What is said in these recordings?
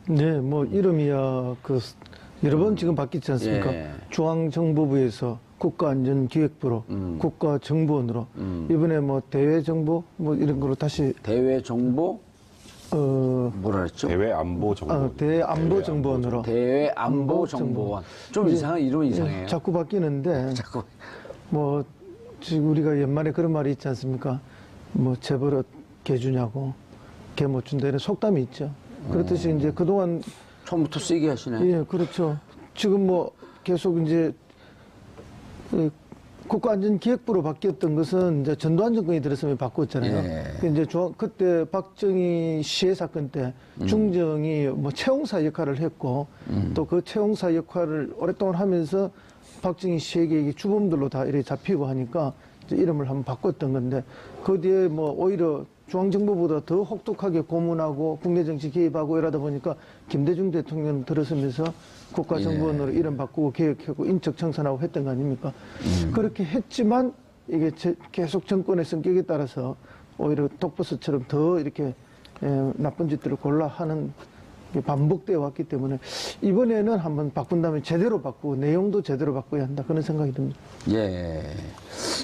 네, 뭐 이름이야 그 여러 번 지금 바뀌지 않습니까? 예. 중앙정보부에서 국가안전기획부로 국가정보원으로 이번에 뭐 대외정보 뭐 이런 거로 다시 대외정보 뭐라 그랬죠? 대외안보정보원. 대안보정보원으로 대외안보정보원. 좀 이상한 이름이 이상해요. 자꾸 바뀌는데 자꾸 뭐 지금 우리가 옛말에 그런 말이 있지 않습니까? 뭐 재벌은 개 주냐고 개 못 준다 이런 속담이 있죠. 그렇듯이 이제 그동안 처음부터 세게 하시네. 예, 그렇죠. 지금 뭐 계속 이제 국가안전기획부로 바뀌었던 것은 이제 전두환정권이 들었으면 바꿨잖아요. 예. 이제 그때 박정희 시해 사건 때 중정이 뭐 채용사 역할을 했고 또 그 채용사 역할을 오랫동안 하면서 박정희 시해계획이 주범들로 다 이렇게 잡히고 하니까 이제 이름을 한번 바꿨던 건데 그 뒤에 뭐 오히려 중앙정부보다 더 혹독하게 고문하고 국내 정치 개입하고 이러다 보니까 김대중 대통령 들어서면서 국가정보원으로 이름 바꾸고 개혁하고 인적 청산하고 했던 거 아닙니까? 그렇게 했지만 이게 계속 정권의 성격에 따라서 오히려 독버섯처럼 더 이렇게 나쁜 짓들을 골라 하는 게 반복되어 왔기 때문에 이번에는 한번 바꾼 다음에 제대로 바꾸고 내용도 제대로 바꿔야 한다 그런 생각이 듭니다. 예.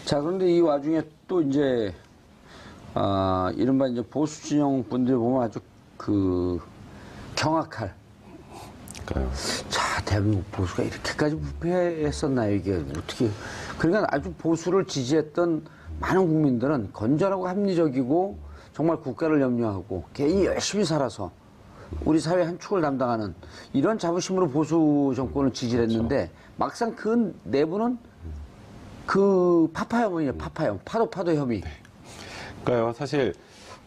자, 그런데 이 와중에 또 이제 이른바 이제 보수 진영 분들 보면 아주 경악할. 그러니까요. 자, 대한민국 보수가 이렇게까지 부패했었나요, 이게? 어떻게. 그러니까 아주 보수를 지지했던 많은 국민들은 건전하고 합리적이고 정말 국가를 염려하고 개인이 열심히 살아서 우리 사회 한 축을 담당하는 이런 자부심으로 보수 정권을 지지를 했는데 그렇죠. 막상 그 내부는 파파혐오예요, 파파혐오. 파도 혐의. 그러니까요. 사실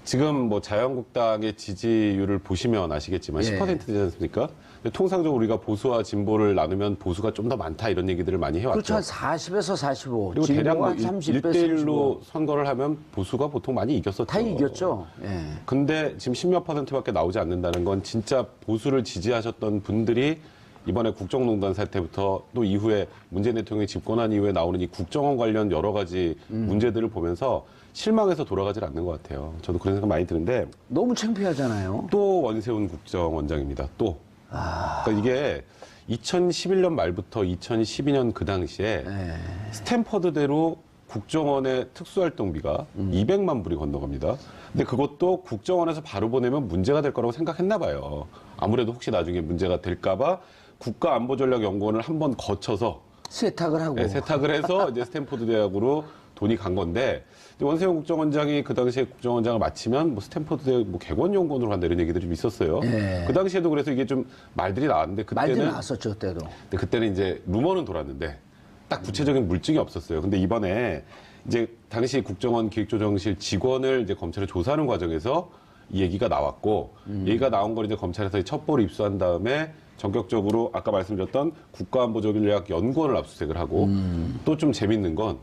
지금 뭐 자유한국당의 지지율을 보시면 아시겠지만 예. 10% 되지 않습니까? 근데 통상적으로 우리가 보수와 진보를 나누면 보수가 좀 더 많다 이런 얘기들을 많이 해왔죠. 그렇죠. 한 40에서 45. 그리고 대략 뭐 30배 1대1로 선거를 하면 보수가 보통 많이 이겼었죠. 다 이겼죠. 예. 근데 지금 10몇 %밖에 나오지 않는다는 건 진짜 보수를 지지하셨던 분들이 이번에 국정농단 사태부터 또 이후에 문재인 대통령이 집권한 이후에 나오는 이 국정원 관련 여러 가지 문제들을 보면서 실망해서 돌아가질 않는 것 같아요. 저도 그런 생각 많이 드는데 너무 창피하잖아요. 또 원세훈 국정원장입니다. 또. 그러니까 이게 2011년 말부터 2012년 그 당시에 스탠퍼드대로 국정원의 특수활동비가 200만 불이 건너갑니다. 근데 그것도 국정원에서 바로 보내면 문제가 될 거라고 생각했나 봐요. 아무래도 혹시 나중에 문제가 될까봐 국가안보전략연구원을 한번 거쳐서 세탁을 하고. 네, 세탁을 해서 이제 스탠포드 대학으로 돈이 간 건데 원세훈 국정원장이 그 당시에 국정원장을 마치면 뭐 스탠포드 대학 뭐 객원연구원으로 간다 이런 얘기들이 좀 있었어요. 예. 그 당시에도 그래서 이게 좀 말들이 나왔는데 말도 그때는 나왔었죠, 그때도. 근데 그때는 이제 루머는 돌았는데 딱 구체적인 물증이 없었어요. 근데 이번에 이제 당시 국정원 기획조정실 직원을 이제 검찰에 조사하는 과정에서 이 얘기가 나왔고 얘기가 나온 걸 이제 검찰에서 첩보를 입수한 다음에 전격적으로 아까 말씀드렸던 국가안보전략연구원을 압수수색을 하고 또 좀 재밌는 건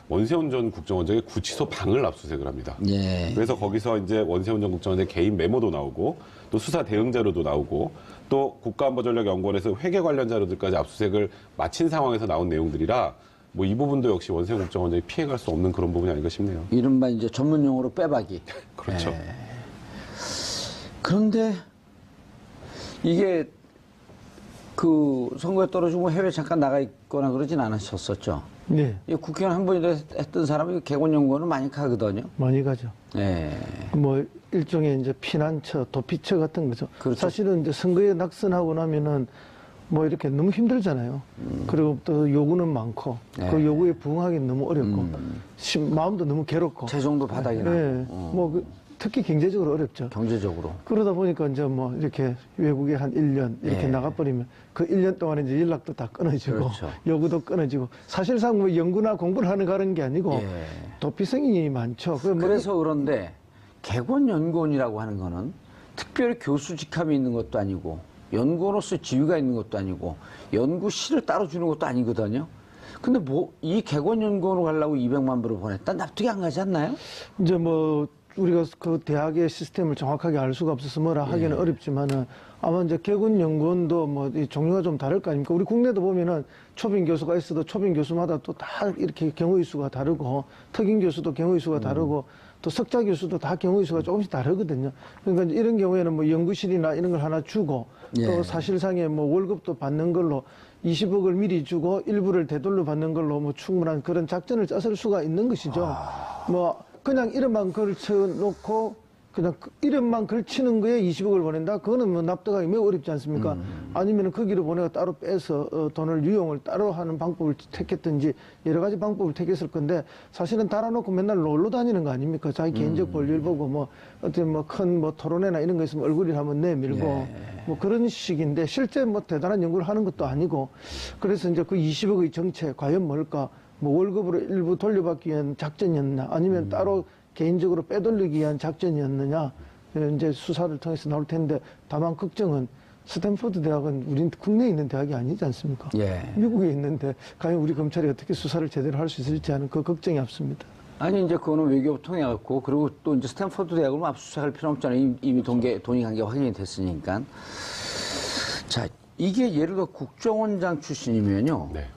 원세훈 전 국정원장의 구치소 방을 압수수색을 합니다. 예. 그래서 거기서 이제 원세훈 전 국정원장의 개인 메모도 나오고 또 수사 대응 자료도 나오고 또 국가안보전략연구원에서 회계 관련 자료들까지 압수수색을 마친 상황에서 나온 내용들이라 뭐 이 부분도 역시 원세훈 국정원장이 피해갈 수 없는 그런 부분이 아닌가 싶네요. 이른바 이제 전문용어로 빼박이. 그렇죠. 예. 그런데 이게 선거에 떨어지고 해외 잠깐 나가 있거나 그러진 않으셨었죠? 네, 이 국회의원 한 번이라도 했던 사람이 개곤연구원은 많이 가거든요. 많이 가죠. 예. 뭐 일종의 이제 피난처, 도피처 같은 거죠. 그렇죠. 사실은 이제 선거에 낙선하고 나면은 뭐 이렇게 너무 힘들잖아요. 그리고 또 요구는 많고 그 요구에 부응하기 너무 어렵고 마음도 너무 괴롭고 재정도 바닥이 나고. 네, 뭐 특히 경제적으로 어렵죠. 경제적으로. 그러다 보니까 이제 뭐 이렇게 외국에 한 1년 이렇게 나가버리면 그 1년 동안에 이제 연락도 다 끊어지고 그렇죠. 요구도 끊어지고 사실상 뭐 연구나 공부를 하는 가는 게 아니고 도피성이 많죠. 그래서 그런데 개곤연구원이라고 하는 거는 특별히 교수 직함이 있는 것도 아니고 연구원으로서 지위가 있는 것도 아니고 연구실을 따로 주는 것도 아니거든요. 근데 뭐 이 개곤연구원으로 가려고 200만 불을 보냈다? 납득이 안 가지 않나요? 이제 뭐 우리가 그 대학의 시스템을 정확하게 알 수가 없어서 뭐라 하기는 어렵지만은 아마 이제 개군연구원도 뭐 이 종류가 좀 다를 거 아닙니까? 우리 국내도 보면은 초빙 교수가 있어도 초빙 교수마다 또 다 이렇게 경우의 수가 다르고 특임 교수도 경우의 수가 다르고 또 석자 교수도 다 경우의 수가 조금씩 다르거든요. 그러니까 이제 이런 경우에는 뭐 연구실이나 이런 걸 하나 주고 예. 또 사실상의 뭐 월급도 받는 걸로 20억을 미리 주고 일부를 되돌려 받는 걸로 뭐 충분한 그런 작전을 짰을 수가 있는 것이죠. 뭐 그냥 이름만 걸쳐놓고 그냥 이름만 걸치는 거에 20억을 보낸다? 그거는 뭐 납득하기 매우 어렵지 않습니까? 아니면 거기로 보내가 따로 빼서 돈을 유용을 따로 하는 방법을 택했든지 여러 가지 방법을 택했을 건데 사실은 달아놓고 맨날 놀러 다니는 거 아닙니까? 자기 개인적 볼일 보고 뭐 어떤 뭐 큰 뭐 토론회나 이런 거 있으면 얼굴이 한번 내밀고 뭐 그런 식인데 실제 뭐 대단한 연구를 하는 것도 아니고 그래서 이제 그 20억의 정체 과연 뭘까? 뭐 월급으로 일부 돌려받기 위한 작전이었나? 아니면 따로 개인적으로 빼돌리기 위한 작전이었느냐 이제 수사를 통해서 나올 텐데 다만 걱정은 스탠퍼드 대학은 우린 국내에 있는 대학이 아니지 않습니까? 예. 미국에 있는데 과연 우리 검찰이 어떻게 수사를 제대로 할 수 있을지 하는 그 걱정이 앞섭니다. 아니 이제 그거는 외교부 통해 갖고 그리고 또 이제 스탠퍼드 대학을 압수수색할 필요 없잖아요. 이미 돈이 관계 확인이 됐으니까. 자 이게 예를 들어 국정원장 출신이면요. 네.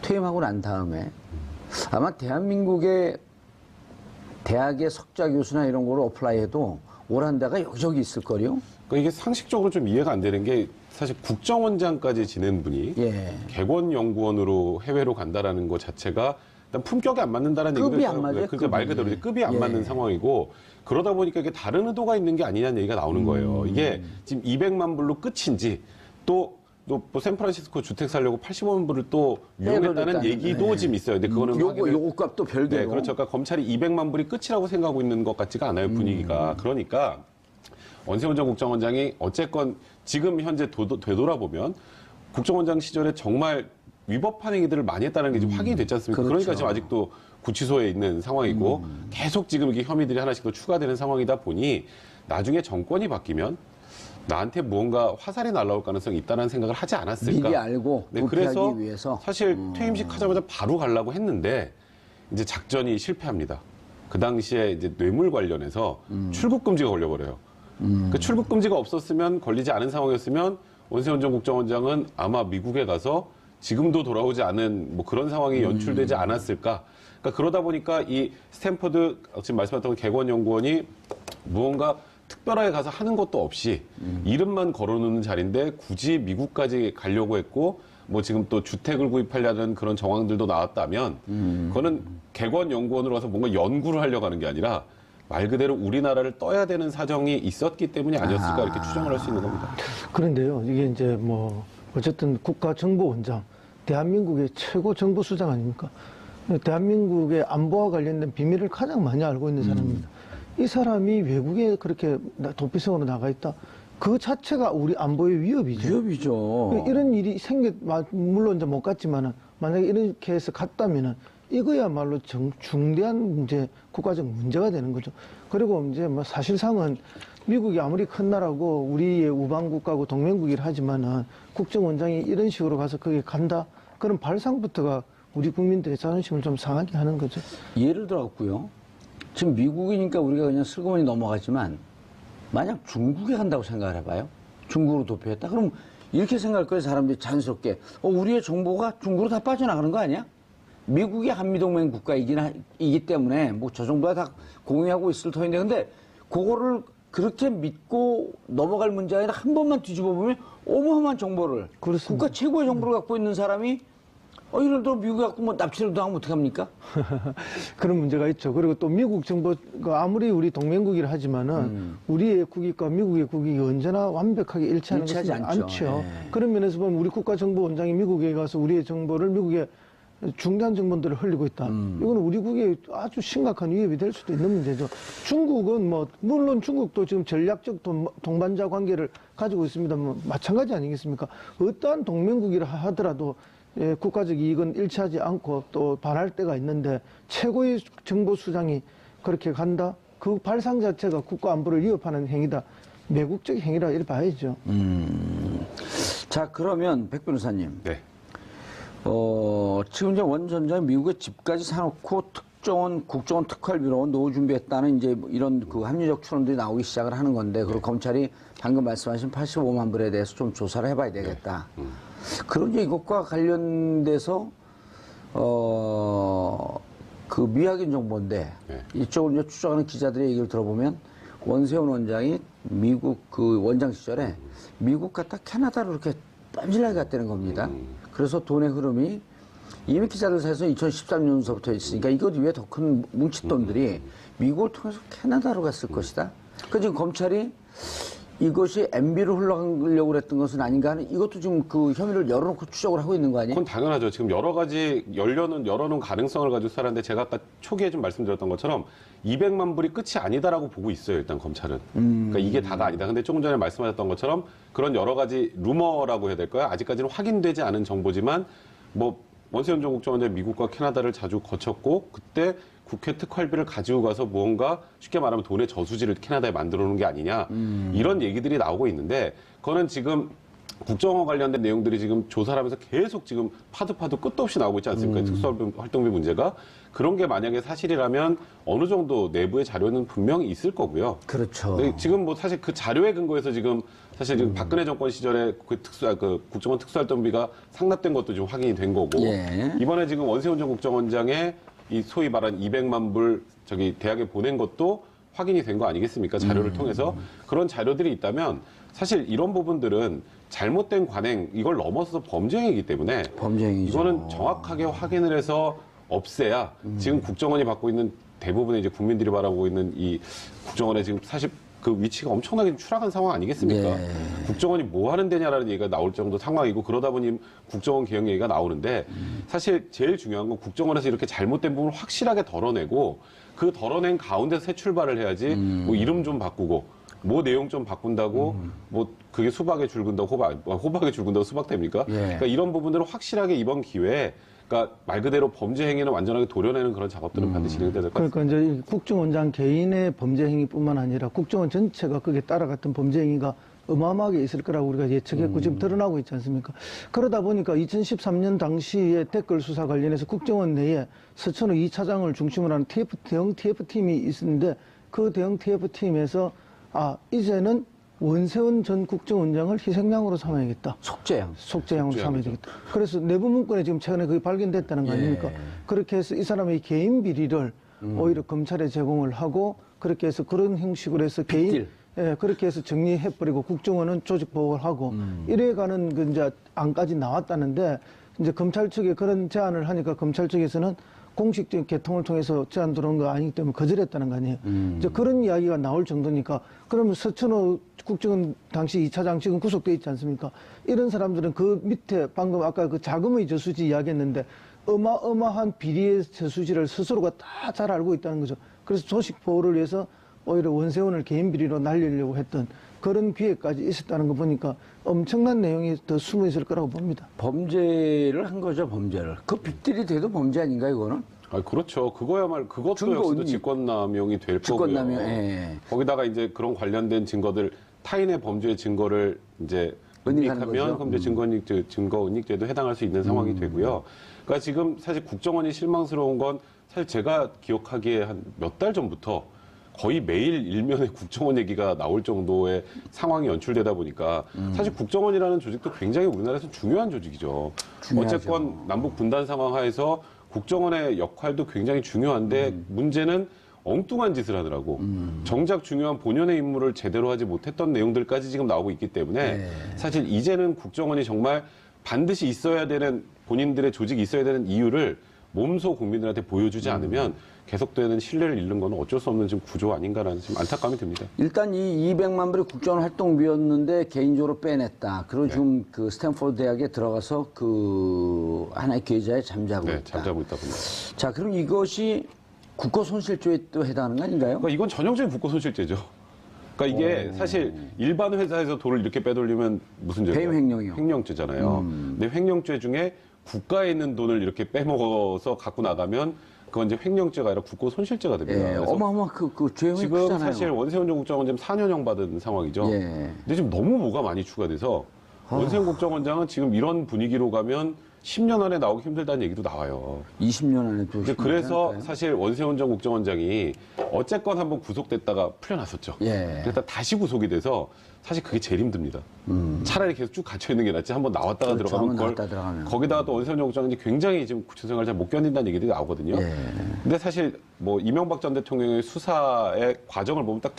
퇴임하고 난 다음에 아마 대한민국의 대학의 석좌 교수나 이런 거를 어플라이해도 오란 데가 여기저기 있을 거요. 그러니까 이게 상식적으로 좀 이해가 안 되는 게 사실 국정원장까지 지낸 분이 예. 객원연구원으로 해외로 간다라는 것 자체가 일단 품격이 안 맞는다라는 급이 얘기도 안 맞아요, 그러니까 말 그대로 이제 급이 안 예. 맞는 상황이고 그러다 보니까 이게 다른 의도가 있는 게 아니냐는 얘기가 나오는 거예요. 이게 지금 200만 불로 끝인지 또 뭐 샌프란시스코 주택 살려고 80만 불을 또 유용했다는 빼버렸다는, 얘기도 네. 지금 있어요. 근데 그거는 요거 값도 별개로. 네, 그렇죠. 그러니까 검찰이 200만 불이 끝이라고 생각하고 있는 것 같지가 않아요, 분위기가. 그러니까 원세훈 전 국정원장이 어쨌건 지금 현재 되돌아보면 국정원장 시절에 정말 위법한 행위들을 많이 했다는 게 지금 확인이 됐지 않습니까? 그렇죠. 그러니까 지금 아직도 구치소에 있는 상황이고 계속 지금 이게 혐의들이 하나씩 더 추가되는 상황이다 보니 나중에 정권이 바뀌면 나한테 무언가 화살이 날라올 가능성이 있다는 생각을 하지 않았을까? 미리 알고 네, 부패하기 그래서 위해서. 사실 퇴임식 하자마자 바로 가려고 했는데 이제 작전이 실패합니다. 그 당시에 이제 뇌물 관련해서 출국 금지가 걸려버려요. 그 출국 금지가 없었으면 걸리지 않은 상황이었으면 원세훈 전 국정원장은 아마 미국에 가서 지금도 돌아오지 않은 뭐 그런 상황이 연출되지 않았을까. 그러니까 그러다 보니까 이 스탠퍼드 지금 말씀하셨던 객원연구원이 무언가 특별하게 가서 하는 것도 없이 이름만 걸어놓는 자리인데 굳이 미국까지 가려고 했고 뭐 지금 또 주택을 구입하려는 그런 정황들도 나왔다면 그거는 객원연구원으로 가서 뭔가 연구를 하려고 하는 게 아니라 말 그대로 우리나라를 떠야 되는 사정이 있었기 때문이 아니었을까 이렇게 추정을 할 수 있는 겁니다. 그런데요, 이게 이제 뭐 어쨌든 국가정보원장, 대한민국의 최고 정보수장 아닙니까? 대한민국의 안보와 관련된 비밀을 가장 많이 알고 있는 사람입니다. 이 사람이 외국에 그렇게 도피성으로 나가 있다. 그 자체가 우리 안보의 위협이죠. 위협이죠. 이런 일이 물론 이제 못 갔지만은 만약에 이렇게 해서 갔다면은 이거야말로 중대한 문제, 국가적 문제가 되는 거죠. 그리고 이제 뭐 사실상은 미국이 아무리 큰 나라고 우리의 우방국가고 동맹국이라 하지만은 국정원장이 이런 식으로 가서 거기 간다? 그런 발상부터가 우리 국민들의 자존심을 좀 상하게 하는 거죠. 예를 들어갖고요. 지금 미국이니까 우리가 그냥 슬그머니 넘어가지만 만약 중국에 간다고 생각을 해봐요. 중국으로 도피했다. 그럼 이렇게 생각할 거예요. 사람들이 자연스럽게. 우리의 정보가 중국으로 다 빠져나가는 거 아니야? 미국이 한미동맹 국가이기 때문에 뭐 저 정도야 다 공유하고 있을 터인데 근데 그거를 그렇게 믿고 넘어갈 문제 아니라 한 번만 뒤집어 보면 어마어마한 정보를 그렇습니다. 국가 최고의 정보를 갖고 있는 사람이 예를 들어 미국에 갖고 뭐 납치를 당하면 어떡합니까? 그런 문제가 있죠. 그리고 또 미국 정부가 아무리 우리 동맹국이라 하지만은 우리의 국익과 미국의 국익이 언제나 완벽하게 일치하는 일치하지 것은 않죠. 않죠. 예. 그런 면에서 보면 우리 국가정보원장이 미국에 가서 우리의 정보를 미국에 중대한 정보들을 흘리고 있다. 이거는 우리 국에 아주 심각한 위협이 될 수도 있는 문제죠. 중국은 뭐 물론 중국도 지금 전략적 동반자 관계를 가지고 있습니다. 뭐 마찬가지 아니겠습니까? 어떠한 동맹국이라 하더라도 예, 국가적 이익은 일치하지 않고 또 반할 때가 있는데 최고의 정보수장이 그렇게 간다? 그 발상 자체가 국가 안보를 위협하는 행위다. 매국적 행위라 이렇게 봐야죠. 자, 그러면 백 변호사님. 네. 지금 이제 원 전 장이 미국에 집까지 사놓고 국정원 특활비로 노후 준비했다는 이제 뭐 이런 그 합리적 추론들이 나오기 시작을 하는 건데, 그리고 검찰이 방금 말씀하신 85만 불에 대해서 좀 조사를 해봐야 되겠다. 그런데 이것과 관련돼서, 그 미확인 정보인데 네. 이쪽을 이제 추적하는 기자들의 얘기를 들어보면 원세훈 원장이 미국 그 원장 시절에 미국 갔다 캐나다로 이렇게 뺨질나게 갔다는 겁니다. 그래서 돈의 흐름이 이미 기자들 사이에서 2013년서부터 있으니까 이것 위에 더 큰 뭉칫돈들이 미국을 통해서 캐나다로 갔을 것이다. 그 지금 검찰이 이것이 MB로 흘러가려고 그랬던 것은 아닌가 하는 이것도 지금 그 혐의를 열어놓고 추적을 하고 있는 거 아니에요? 그건 당연하죠. 지금 여러 가지 열어놓은 가능성을 가지고 수사하는데 제가 아까 초기에 좀 말씀드렸던 것처럼 200만 불이 끝이 아니다라고 보고 있어요. 일단 검찰은. 그러니까 이게 다가 아니다. 근데 조금 전에 말씀하셨던 것처럼 그런 여러 가지 루머라고 해야 될까요? 아직까지는 확인되지 않은 정보지만 뭐 원세훈 전 국정원장이 미국과 캐나다를 자주 거쳤고 그때 국회 특활비를 가지고 가서 무언가 쉽게 말하면 돈의 저수지를 캐나다에 만들어 놓은 게 아니냐 이런 얘기들이 나오고 있는데 그거는 지금 국정원 관련된 내용들이 지금 조사를 하면서 계속 지금 파도 끝도 없이 나오고 있지 않습니까? 특수활동비 문제가. 그런 게 만약에 사실이라면 어느 정도 내부의 자료는 분명히 있을 거고요. 그렇죠. 근데 지금 뭐 사실 그 자료에 근거해서 지금 사실 지금 박근혜 정권 시절에 그 국정원 특수활동비가 상납된 것도 지금 확인이 된 거고 예. 이번에 지금 원세훈 전 국정원장의 이 소위 말한 200만 불 저기 대학에 보낸 것도 확인이 된 거 아니겠습니까? 자료를 통해서 그런 자료들이 있다면 사실 이런 부분들은 잘못된 관행 이걸 넘어서 범죄 행위이기 때문에 범죄 행위죠. 이거는 정확하게 확인을 해서 없애야 지금 국정원이 받고 있는 대부분의 이제 국민들이 바라보고 있는 이 국정원의 지금 사실 그 위치가 엄청나게 추락한 상황 아니겠습니까? 예. 국정원이 뭐 하는 데냐라는 얘기가 나올 정도 상황이고 그러다 보니 국정원 개혁 얘기가 나오는데 사실 제일 중요한 건 국정원에서 이렇게 잘못된 부분을 확실하게 덜어내고 그 덜어낸 가운데서 새 출발을 해야지 뭐 이름 좀 바꾸고 뭐 내용 좀 바꾼다고 뭐 그게 수박에 줄 근다고 호박에 줄 근다고 수박 됩니까? 예. 그러니까 이런 부분들을 확실하게 이번 기회에 그러니까 말 그대로 범죄 행위는 완전하게 도려내는 그런 작업들은 반드시 진행돼야 될 것 같습니다. 그러니까 이제 이 국정원장 개인의 범죄 행위뿐만 아니라 국정원 전체가 그게 따라갔던 범죄 행위가 어마어마하게 있을 거라고 우리가 예측했고 지금 드러나고 있지 않습니까? 그러다 보니까 2013년 당시에 댓글 수사 관련해서 국정원 내에 서천후 2차장을 중심으로 하는 대형 TF팀이 있었는데 그 대형 TF팀에서 이제는 원세훈 전 국정원장을 희생양으로 삼아야겠다. 속죄양으로 삼아야 되겠다. 그래서 내부 문건에 지금 최근에 그게 발견됐다는 거 아닙니까? 그렇게 해서 이 사람의 개인 비리를 오히려 검찰에 제공을 하고 그렇게 해서 그런 형식으로 해서 그렇게 해서 정리해버리고 국정원은 조직 보호를 하고 이래가는 그 이제 안까지 나왔다는데 이제 검찰 측에 그런 제안을 하니까 검찰 측에서는 공식적인 개통을 통해서 제안 들어온 거 아니기 때문에 거절했다는 거 아니에요. 이제 그런 이야기가 나올 정도니까 그러면 서천호 국정원 당시 2차장 지금 구속돼 있지 않습니까? 이런 사람들은 그 밑에 방금 아까 그 자금의 저수지 이야기했는데 어마어마한 비리의 저수지를 스스로가 다 잘 알고 있다는 거죠. 그래서 조직 보호를 위해서 오히려 원세훈을 개인 비리로 날리려고 했던 그런 기회까지 있었다는 거 보니까 엄청난 내용이 더 숨어 있을 거라고 봅니다. 범죄를 한 거죠, 범죄를. 그 빅딜이 돼도 범죄 아닌가, 이거는? 그렇죠. 그거야말로 그것도 증거 역시도 은닉. 직권남용이 될 직권남용, 거고요. 예. 거기다가 이제 그런 관련된 증거들 타인의 범죄의 증거를 이제 은닉하는 은닉하면 거죠. 그럼 이제 증거은닉죄도 해당할 수 있는 상황이 되고요. 그러니까 지금 사실 국정원이 실망스러운 건 사실 제가 기억하기에 한 몇 달 전부터 거의 매일 일면에 국정원 얘기가 나올 정도의 상황이 연출되다 보니까 사실 국정원이라는 조직도 굉장히 우리나라에서 중요한 조직이죠. 중요하죠. 어쨌건 남북 분단 상황 하에서 국정원의 역할도 굉장히 중요한데 문제는 엉뚱한 짓을 하더라고. 정작 중요한 본연의 임무를 제대로 하지 못했던 내용들까지 지금 나오고 있기 때문에 사실 이제는 국정원이 정말 반드시 있어야 되는 본인들의 조직이 있어야 되는 이유를 몸소 국민들한테 보여주지 않으면 계속되는 신뢰를 잃는 건 어쩔 수 없는 지금 구조 아닌가라는 지금 안타까움이 듭니다. 일단 이 200만 불이 국정원 활동비였는데 개인적으로 빼냈다. 그리고 지금 그 스탠포드 대학에 들어가서 그 하나의 계좌에 잠자고 네, 있다. 잠자고 있다 봅니다. 자, 그럼 이것이 국고 손실죄에 또 해당하는 거 아닌가요? 그러니까 이건 전형적인 국고 손실죄죠. 그러니까 이게 사실 일반 회사에서 돈을 이렇게 빼돌리면 무슨 죄죠? 배임 횡령이요. 횡령죄잖아요. 근데 횡령죄 중에 국가에 있는 돈을 이렇게 빼먹어서 갖고 나가면 그건 이제 횡령죄가 아니라 국고 손실죄가 됩니다. 예, 그래서 어마어마 그 죄형이 지금 크잖아요. 사실 원세훈 전 국정원 지금 4년형 받은 상황이죠. 예. 근데 지금 너무 뭐가 많이 추가돼서 원세훈 국정원장은 지금 이런 분위기로 가면 10년 안에 나오기 힘들다는 얘기도 나와요. 20년 안에도. 근데 그래서 사실 원세훈 전 국정원장이 어쨌건 한번 구속됐다가 풀려났었죠. 예. 그랬다 다시 구속이 돼서 사실 그게 제일 힘듭니다. 차라리 계속 쭉 갇혀 있는 게 낫지 한번 나왔다가 그렇죠. 들어가면 한번 그걸 나왔다 들어가면. 거기다가 또 원세훈 전 국정원장이 굉장히 지금 구치생활 잘 못 견딘다는 얘기들이 나오거든요. 예. 근데 사실 뭐 이명박 전 대통령의 수사의 과정을 보면 딱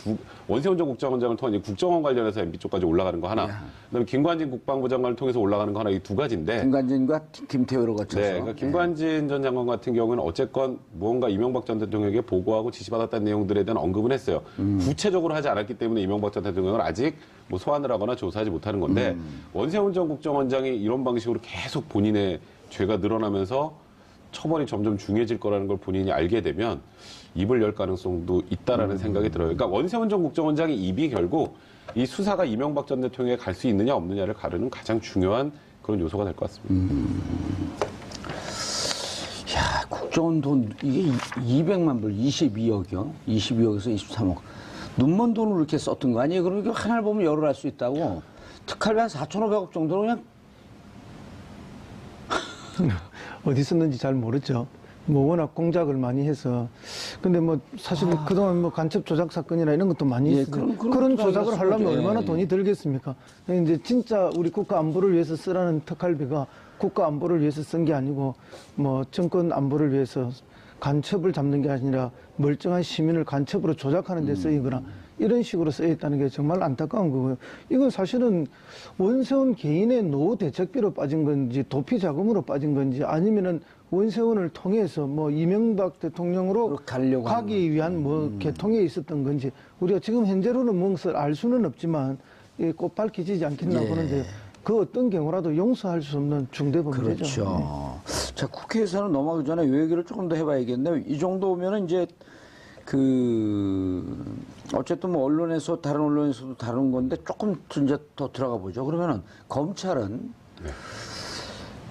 원세훈 전 국정원장을 통한 국정원 관련해서 MB 쪽까지 올라가는 거 하나, 그다음에 김관진 국방부 장관을 통해서 올라가는 거 하나, 이 두 가지인데. 김관진과 김태호를 거쳐서. 네, 그러니까 김관진 전 장관 같은 경우는 어쨌건 무언가 이명박 전 대통령에게 보고하고 지시받았다는 내용들에 대한 언급은 했어요. 구체적으로 하지 않았기 때문에 이명박 전 대통령을 아직 뭐 소환을 하거나 조사하지 못하는 건데 원세훈 전 국정원장이 이런 방식으로 계속 본인의 죄가 늘어나면서 처벌이 점점 중요해질 거라는 걸 본인이 알게 되면 입을 열 가능성도 있다라는 생각이 들어요. 그러니까 원세훈 전 국정원장의 입이 결국 이 수사가 이명박 전 대통령에 갈 수 있느냐 없느냐를 가르는 가장 중요한 그런 요소가 될 것 같습니다. 야, 국정원 돈, 이게 200만 불, 22억이요? 22억에서 23억. 눈먼 돈을 이렇게 썼던 거 아니에요? 그러니까 하나를 보면 열을 할 수 있다고. 특활비 한 4,500억 정도로 그냥. 어디 썼는지 잘 모르죠. 뭐 워낙 공작을 많이 해서. 근데 뭐 사실은 그동안 뭐 간첩 조작 사건이나 이런 것도 많이 예, 있어요. 그런 그런 것도 조작을 많이 하려면 했었죠. 얼마나 예. 돈이 들겠습니까? 이제 진짜 우리 국가 안보를 위해서 쓰라는 특활비가 국가 안보를 위해서 쓴 게 아니고 뭐 정권 안보를 위해서 간첩을 잡는 게 아니라 멀쩡한 시민을 간첩으로 조작하는 데 쓰이거나 이런 식으로 쓰여있다는 게 정말 안타까운 거고요. 이건 사실은 원세훈 개인의 노후 대책비로 빠진 건지 도피 자금으로 빠진 건지 아니면은 원세훈을 통해서 뭐 이명박 대통령으로 가려고 가기 위한 뭐 개통에 있었던 건지 우리가 지금 현재로는 무엇을 알 수는 없지만 꼭 밝혀지지 않겠나 예. 보는데 그 어떤 경우라도 용서할 수 없는 중대 범죄죠. 그렇죠. 자, 국회에서는 넘어가기 전에 이 얘기를 조금 더 해봐야겠네요. 이 정도면은 이제 어쨌든 뭐 언론에서 다른 언론에서도 다룬 건데 조금 이제 더 들어가 보죠. 그러면은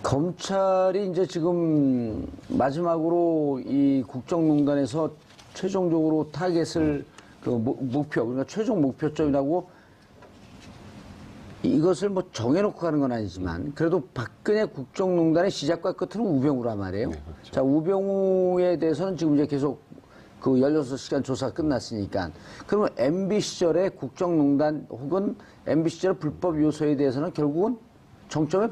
검찰이 이제 지금 마지막으로 이 국정농단에서 최종적으로 타겟을 그 목표, 그러니까 최종 목표점이라고 이것을 뭐 정해놓고 가는 건 아니지만 그래도 박근혜 국정농단의 시작과 끝은 우병우란 말이에요. 네, 그렇죠. 자, 우병우에 대해서는 지금 이제 계속 그 16시간 조사가 끝났으니까 그러면 MB 시절의 국정농단 혹은 MB 시절의 불법 요소에 대해서는 결국은 정점에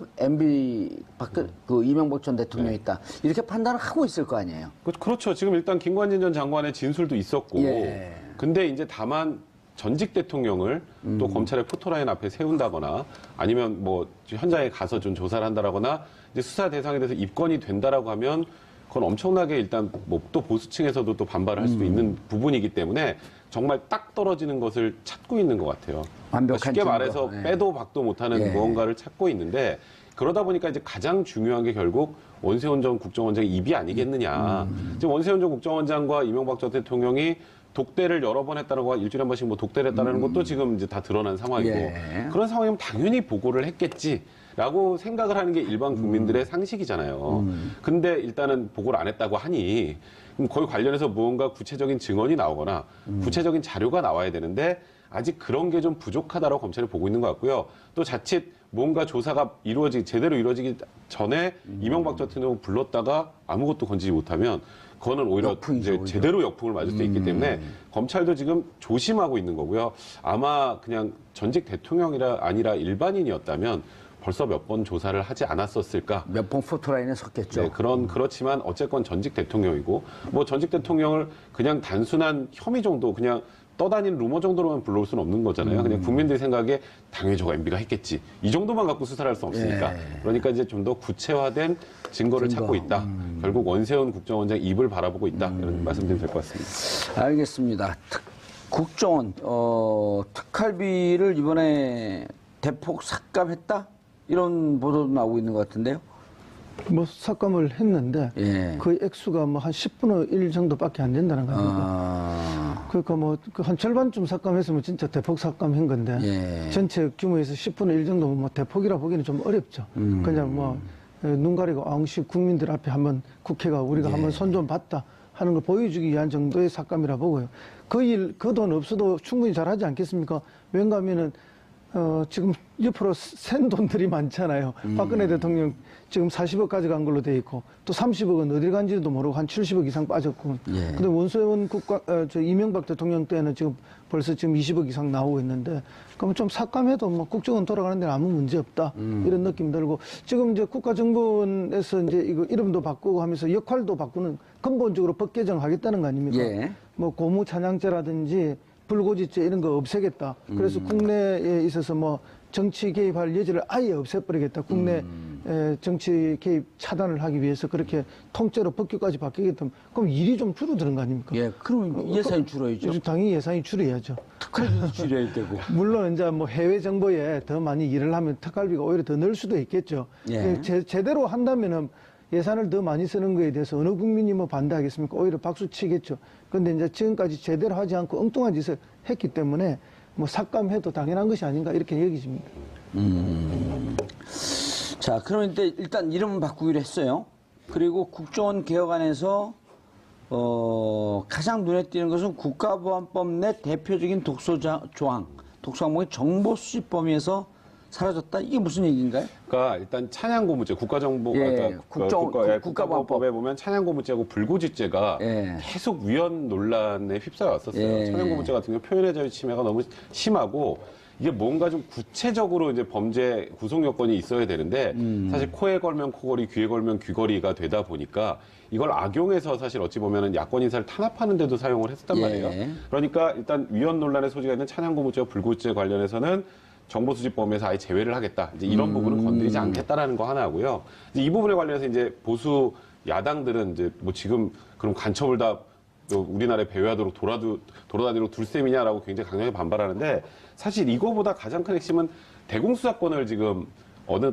그 이명박 전 대통령이 있다. 이렇게 판단을 하고 있을 거 아니에요. 그렇죠. 지금 일단 김관진 전 장관의 진술도 있었고, 예. 근데 이제 다만 전직 대통령을 또 검찰의 포토라인 앞에 세운다거나 아니면 뭐 현장에 가서 좀 조사를 한다라거나 이제 수사 대상에 대해서 입건이 된다라고 하면 그건 엄청나게 일단 뭐 또 보수층에서도 또 반발을 할 수도 있는 부분이기 때문에 정말 딱 떨어지는 것을 찾고 있는 것 같아요. 완벽한 쉽게 증거. 말해서 예. 빼도 박도 못하는 예. 무언가를 찾고 있는데 그러다 보니까 이제 가장 중요한 게 결국 원세훈 전 국정원장의 입이 아니겠느냐. 지금 원세훈 전 국정원장과 이명박 전 대통령이 독대를 여러 번 했다는 거 일주일에 한 번씩 뭐 독대를 했다는 것도 지금 이제 다 드러난 상황이고 예. 그런 상황이면 당연히 보고를 했겠지라고 생각을 하는 게 일반 국민들의 상식이잖아요. 근데 일단은 보고를 안 했다고 하니 그럼 거기 관련해서 무언가 구체적인 증언이 나오거나 구체적인 자료가 나와야 되는데 아직 그런 게 좀 부족하다고 검찰이 보고 있는 것 같고요. 또 자칫 뭔가 조사가 제대로 이루어지기 전에 이명박 전 대통령 불렀다가 아무것도 건지지 못하면 그거는 오히려 역풍이죠, 이제 오히려. 제대로 역풍을 맞을 수 있기 때문에 검찰도 지금 조심하고 있는 거고요. 아마 그냥 전직 대통령이라 아니라 일반인이었다면 벌써 몇 번 조사를 하지 않았었을까? 몇 번 포토라인에 섰겠죠. 네, 그렇지만 어쨌건 전직 대통령이고 뭐 전직 대통령을 그냥 단순한 혐의 정도 그냥 떠다니는 루머 정도로만 불러올 수는 없는 거잖아요. 그냥 국민들이 생각에 당연히 저거 MB가 했겠지. 이 정도만 갖고 수사를 할 수 없으니까. 예. 그러니까 이제 좀 더 구체화된 증거를 찾고 있다. 결국 원세훈 국정원장 입을 바라보고 있다. 이런 말씀드리면 될 것 같습니다. 알겠습니다. 국정원 특활비를 이번에 대폭 삭감했다? 이런 보도도 나오고 있는 것 같은데요. 뭐 삭감을 했는데 예. 그 액수가 뭐 한 10분의 1 정도밖에 안 된다는 겁니다. 그러니까 뭐 한 절반쯤 삭감했으면 진짜 대폭 삭감한 건데 예. 전체 규모에서 10분의 1 정도면 뭐 대폭이라 보기는 좀 어렵죠. 그냥 뭐 눈 가리고 앙시 국민들 앞에 한번 국회가 우리가 예. 한번 손 좀 봤다 하는 걸 보여주기 위한 정도의 삭감이라 보고요. 그 돈 없어도 충분히 잘하지 않겠습니까? 왠가 하면은 지금 옆으로 샌 돈들이 많잖아요. 박근혜 대통령 지금 40억 가져간 걸로 돼 있고 또 30억은 어딜 간지도 모르고 한 70억 이상 빠졌고. 예. 근데 원소연 이명박 대통령 때는 지금 벌써 지금 20억 이상 나오고 있는데 그러면 좀 삭감해도 뭐 국정원 돌아가는 데는 아무 문제 없다. 이런 느낌 들고 지금 이제 국가정보원에서 이제 이거 이름도 바꾸고 하면서 역할도 바꾸는 근본적으로 법 개정하겠다는 거 아닙니까? 예. 뭐 고무 찬양죄라든지 불고지죄 이런 거 없애겠다. 그래서 국내에 있어서 뭐 정치 개입할 여지를 아예 없애버리겠다. 국내 정치 개입 차단을 하기 위해서 그렇게 통째로 법규까지 바뀌겠다. 그럼 일이 좀 줄어드는 거 아닙니까? 예, 그럼 예산이 줄어야죠. 당연히 예산이 줄여야죠. 특활비도 줄여야 되고. 물론 이제 뭐 해외 정보에 더 많이 일을 하면 특활비가 오히려 더 늘 수도 있겠죠. 예. 제대로 한다면은 예산을 더 많이 쓰는 거에 대해서 어느 국민이 뭐 반대하겠습니까? 오히려 박수 치겠죠. 그런데 이제 지금까지 제대로 하지 않고 엉뚱한 짓을 했기 때문에 뭐 삭감해도 당연한 것이 아닌가 이렇게 여기집니다. 자, 그런데 일단 이름은 바꾸기로 했어요. 그리고 국정원 개혁안에서 가장 눈에 띄는 것은 국가보안법 내 대표적인 독소 조항, 독소 항목의 정보 수집 범위에서 사라졌다. 이게 무슨 얘기인가요? 그러니까 일단 찬양고무죄, 국가정보, 예, 그러니까 국가보안법에 보면 찬양고무죄하고 불고지죄가 예. 계속 위헌 논란에 휩싸여 왔었어요. 예. 찬양고무죄 같은 경우 표현의 자유 침해가 너무 심하고 이게 뭔가 좀 구체적으로 이제 범죄 구속 여건이 있어야 되는데 사실 코에 걸면 코걸이, 귀에 걸면 귀걸이가 되다 보니까 이걸 악용해서 사실 어찌 보면은 야권 인사를 탄압하는 데도 사용을 했었단 예. 말이에요. 그러니까 일단 위헌 논란의 소지가 있는 찬양고무죄와 불고지죄 관련해서는 정보 수집 범위에서 아예 제외를 하겠다. 이제 이런 부분은 건드리지 않겠다라는 거 하나고요. 이제 이 부분에 관련해서 이제 보수 야당들은 이제 뭐 지금 그럼 간첩을 다 우리나라에 배회하도록 돌아다니도록 둘 셈이냐라고 굉장히 강하게 반발하는데 사실 이거보다 가장 큰 핵심은 대공수사권을 지금 어느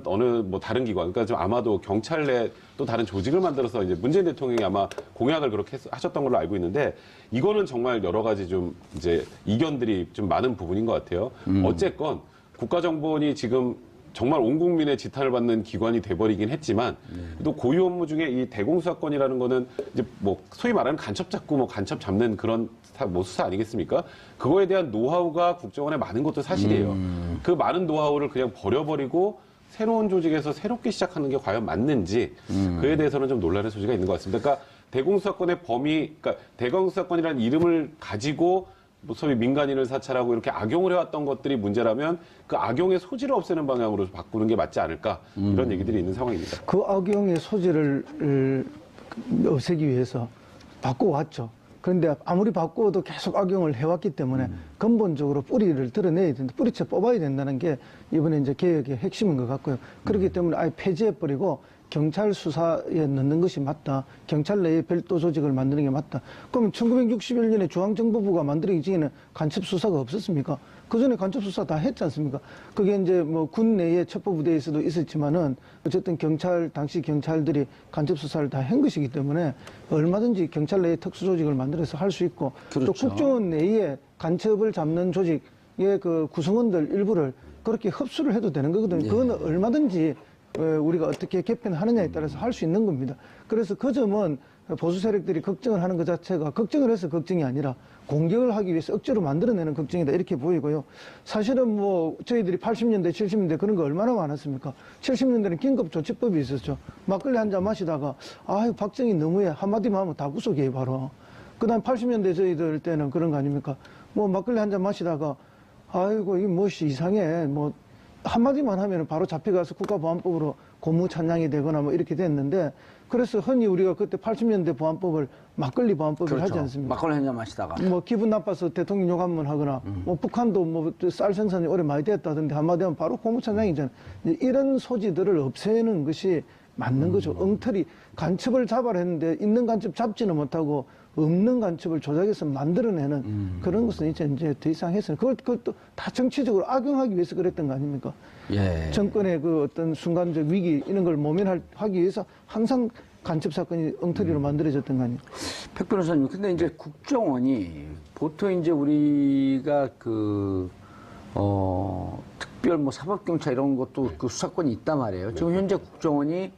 뭐 다른 기관, 그러니까 좀 아마도 경찰 내 또 다른 조직을 만들어서 이제 문재인 대통령이 아마 공약을 그렇게 하셨던 걸로 알고 있는데 이거는 정말 여러 가지 좀 이제 이견들이 좀 많은 부분인 것 같아요. 어쨌건 국가정보원이 지금 정말 온 국민의 지탄을 받는 기관이 돼버리긴 했지만 또 고유 업무 중에 이 대공수사권이라는 거는 이제 뭐 소위 말하는 간첩 잡고 뭐 간첩 잡는 그런 뭐 수사 아니겠습니까? 그거에 대한 노하우가 국정원에 많은 것도 사실이에요. 그 많은 노하우를 그냥 버려버리고 새로운 조직에서 새롭게 시작하는 게 과연 맞는지 그에 대해서는 좀 논란의 소지가 있는 것 같습니다. 그러니까 대공수사권의 범위, 그러니까 대공수사권이라는 이름을 가지고 뭐 소위 민간인을 사찰하고 이렇게 악용을 해왔던 것들이 문제라면 그 악용의 소지를 없애는 방향으로 바꾸는 게 맞지 않을까 이런 얘기들이 있는 상황입니다. 그 악용의 소지를 없애기 위해서 바꿔왔죠. 그런데 아무리 바꿔도 계속 악용을 해왔기 때문에 근본적으로 뿌리를 드러내야 된다. 뿌리채 뽑아야 된다는 게 이번에 이제 개혁의 핵심인 것 같고요. 그렇기 때문에 아예 폐지해버리고 경찰 수사에 넣는 것이 맞다. 경찰 내에 별도 조직을 만드는 게 맞다. 그러면 1961년에 중앙정보부가 만들어지기 전에는 간첩 수사가 없었습니까? 그 전에 간첩 수사 다 했지 않습니까? 그게 이제 뭐 군 내의 첩보부대에서도 있었지만은 어쨌든 당시 경찰들이 간첩 수사를 다 한 것이기 때문에 얼마든지 경찰 내에 특수조직을 만들어서 할 수 있고 그렇죠. 또 국정원 내에 간첩을 잡는 조직의 그 구성원들 일부를 그렇게 흡수를 해도 되는 거거든요. 그거는 얼마든지 우리가 어떻게 개편하느냐에 따라서 할 수 있는 겁니다. 그래서 그 점은 보수 세력들이 걱정을 하는 것 자체가 걱정을 해서 걱정이 아니라 공격을 하기 위해서 억지로 만들어내는 걱정이다 이렇게 보이고요. 사실은 뭐 저희들이 80년대, 70년대 그런 거 얼마나 많았습니까? 70년대는 긴급조치법이 있었죠. 막걸리 한 잔 마시다가 아유 박정희 너무해 한마디만 하면 다 구속이에요 바로. 그다음 80년대 저희들 때는 그런 거 아닙니까? 뭐 막걸리 한 잔 마시다가 아이고 이 무엇이 이상해 뭐 한마디만 하면 바로 잡혀가서 국가보안법으로 고무 찬양이 되거나 뭐 이렇게 됐는데 그래서 흔히 우리가 그때 80년대 보안법을 막걸리 보안법을 그렇죠. 하지 않습니까? 막걸리 한 잔 마시다가. 뭐 기분 나빠서 대통령 욕 한 번 하거나 뭐 북한도 뭐 쌀 생산이 오래 많이 됐다던데 한마디 하면 바로 고무 찬양이잖아요. 이런 소지들을 없애는 것이 맞는 거죠. 엉터리 간첩을 잡아라 했는데 있는 간첩 잡지는 못하고 없는 간첩을 조작해서 만들어내는 그런 것은 이제 더 이상 해서는 그것도 다 정치적으로 악용하기 위해서 그랬던 거 아닙니까? 예. 정권의 그 어떤 순간적 위기 이런 걸 모면하기 위해서 항상 간첩 사건이 엉터리로 만들어졌던 거 아니에요? 백 변호사님, 근데 이제 국정원이 보통 이제 우리가 특별 뭐 사법경찰 이런 것도 그 수사권이 있단 말이에요. 지금 현재 국정원이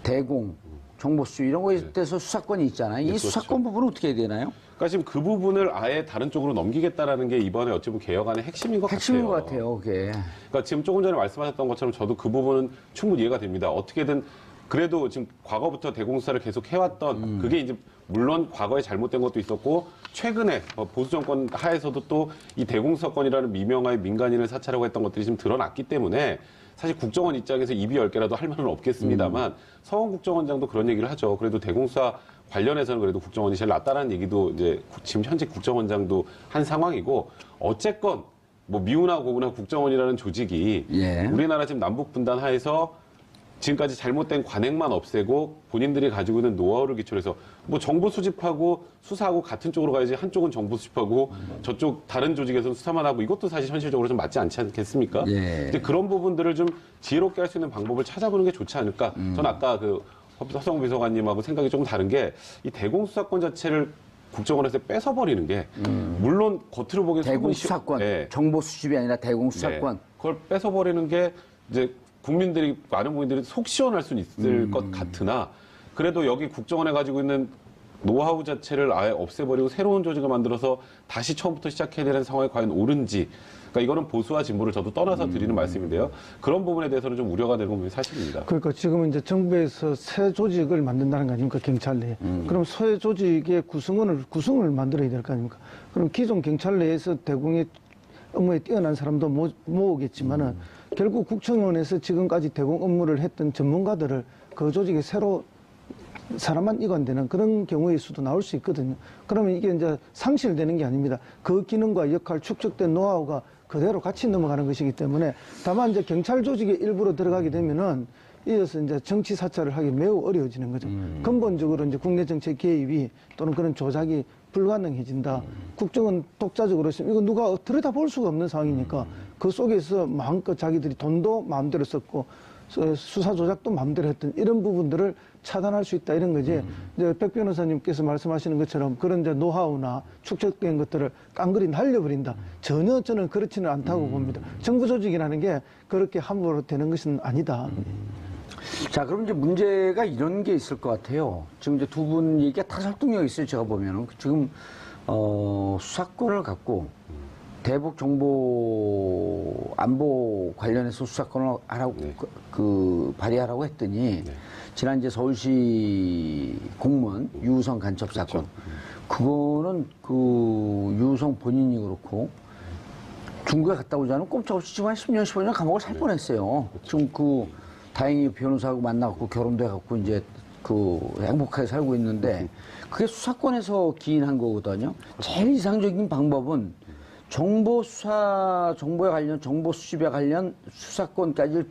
대공, 정보수 이런 거에 대해서 수사권이 있잖아요. 이 그렇죠. 수사권 부분은 어떻게 해야 되나요? 그러니까 지금 그 부분을 아예 다른 쪽으로 넘기겠다라는 게 이번에 어찌 보면 개혁안의 핵심인 것 핵심인 같아요. 것 같아요, 그게. 그러니까 지금 조금 전에 말씀하셨던 것처럼 저도 그 부분은 충분히 이해가 됩니다. 어떻게든 그래도 지금 과거부터 대공수사를 계속 해왔던 그게 이제 물론 과거에 잘못된 것도 있었고 최근에 보수 정권 하에서도 또 이 대공수사권이라는 미명하에 민간인을 사찰하고 했던 것들이 지금 드러났기 때문에 사실 국정원 입장에서 입이 10개라도 할 말은 없겠습니다만 서원 국정원장도 그런 얘기를 하죠. 그래도 대공수사 관련해서는 그래도 국정원이 제일 낫다라는 얘기도 이제 지금 현직 국정원장도 한 상황이고 어쨌건 뭐 미우나 고우나 국정원이라는 조직이 예. 우리나라 지금 남북 분단 하에서 지금까지 잘못된 관행만 없애고 본인들이 가지고 있는 노하우를 기초로 해서 뭐 정보 수집하고 수사하고 같은 쪽으로 가야지 한쪽은 정보 수집하고 저쪽 다른 조직에서는 수사만 하고 이것도 사실 현실적으로 좀 맞지 않지 않겠습니까? 예. 이제 그런 부분들을 좀 지혜롭게 할 수 있는 방법을 찾아보는 게 좋지 않을까? 전 아까 그 허성 비서관님하고 생각이 조금 다른 게 이 대공수사권 자체를 국정원에서 뺏어버리는 게 물론 겉으로 보기엔 대공수사권, 네. 정보 수집이 아니라 대공수사권. 네. 그걸 뺏어버리는 게 이제 국민들이 많은 국민들이 속 시원할 수는 있을 것 같으나 그래도 여기 국정원에 가지고 있는 노하우 자체를 아예 없애버리고 새로운 조직을 만들어서 다시 처음부터 시작해야 되는 상황이 과연 옳은지 그러니까 이거는 보수와 진보를 저도 떠나서 드리는 말씀인데요. 그런 부분에 대해서는 좀 우려가 되는 부분이 사실입니다. 그러니까 지금은 이제 정부에서 새 조직을 만든다는 거 아닙니까? 경찰 내에. 그럼 새 조직의 구성을 만들어야 될 거 아닙니까? 그럼 기존 경찰 내에서 대공의 업무에 뛰어난 사람도 모으겠지만은 결국 국정원에서 지금까지 대공 업무를 했던 전문가들을 그 조직에 새로 사람만 이관되는 그런 경우의 수도 나올 수 있거든요. 그러면 이게 이제 상실되는 게 아닙니다. 그 기능과 역할, 축적된 노하우가 그대로 같이 넘어가는 것이기 때문에 다만 이제 경찰 조직에 일부러 들어가게 되면은 이어서 이제 정치 사찰을 하기 매우 어려워지는 거죠. 근본적으로 이제 국내 정책 개입이 또는 그런 조작이 불가능해진다. 국정은 독자적으로 있으면 이거 누가 들여다볼 수가 없는 상황이니까 그 속에서 마음껏 자기들이 돈도 마음대로 썼고 수사 조작도 마음대로 했던 이런 부분들을 차단할 수 있다 이런 거지. 이제 백 변호사님께서 말씀하시는 것처럼 그런 이제 노하우나 축적된 것들을 깡그리 날려버린다. 전혀 저는 그렇지는 않다고 봅니다. 정부 조직이라는 게 그렇게 함부로 되는 것은 아니다. 자, 그럼 이제 문제가 이런 게 있을 것 같아요. 지금 이제 두 분 얘기가 다 설득력 있어요. 제가 보면은 지금 수사권을 갖고 대북 정보 안보 관련해서 수사권을 하라고 발의하라고 했더니 지난 이제 서울시 공무원 유우성 간첩 사건 그거는 그 유우성 본인이 그렇고 중국에 갔다 오자는 꼼짝없이 지금 한 10년, 15년 감옥을 살 뻔했어요. 지금 다행히 변호사하고 만나갖고 결혼도 해갖고 이제 행복하게 살고 있는데 그게 수사권에서 기인한 거거든요. 제일 이상적인 방법은 정보에 관련, 정보 수집에 관련 수사권까지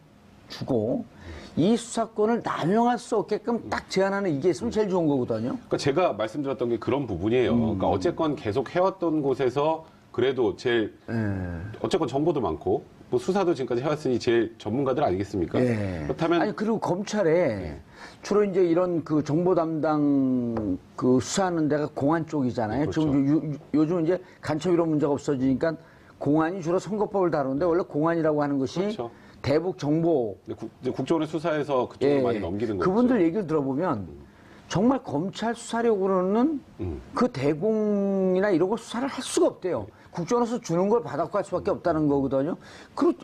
주고 이 수사권을 남용할 수 없게끔 딱 제한하는 이게 있으면 제일 좋은 거거든요. 그러니까 제가 말씀드렸던 게 그런 부분이에요. 그러니까 어쨌건 계속 해왔던 곳에서 그래도 제일 어쨌건 정보도 많고 뭐 수사도 지금까지 해왔으니 제일 전문가들 아니겠습니까? 그렇다면 아니 그리고 검찰에 주로 이제 이런 그 정보 담당 그 수사하는 데가 공안 쪽이잖아요. 그렇죠. 지금 요즘 이제 간첩 이런 문제가 없어지니까 공안이 주로 선거법을 다루는데 원래 공안이라고 하는 것이 그렇죠. 대북 정보 이제 국정원의 수사에서 그쪽으로 많이 넘기는 거죠. 그분들 얘기를 들어보면 정말 검찰 수사력으로는 그 대공이나 이런 걸 수사를 할 수가 없대요. 국정원에서 주는 걸 받아고 할 수밖에 없다는 거거든요.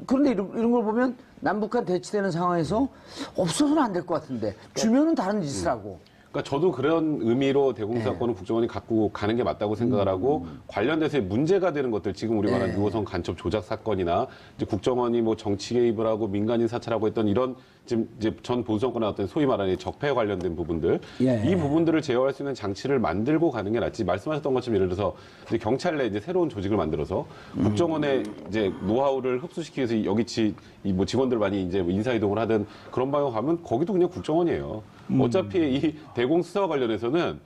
그런데 이런 걸 보면 남북한 대치되는 상황에서 없어서는 안 될 것 같은데 주면은 다른 짓을 하고. 그러니까 저도 그런 의미로 대공수사권은 국정원이 갖고 가는 게 맞다고 생각을 하고 관련돼서 문제가 되는 것들 지금 우리 말하는 유호성 간첩 조작 사건이나 이제 국정원이 뭐 정치 개입을 하고 민간인 사찰하고 했던 이런 지금 이제 전 보수 정권의 어떤 소위 말하는 적폐 관련된 부분들 이 부분들을 제어할 수 있는 장치를 만들고 가는 게 낫지 말씀하셨던 것처럼 예를 들어서 이제 경찰 내 이제 새로운 조직을 만들어서 국정원의 이제 노하우를 흡수시키기 위해서 여기 뭐 직원들 많이 이제 인사 이동을 하든 그런 방향 가면 거기도 그냥 국정원이에요. 어차피 이 대공수사와 관련해서는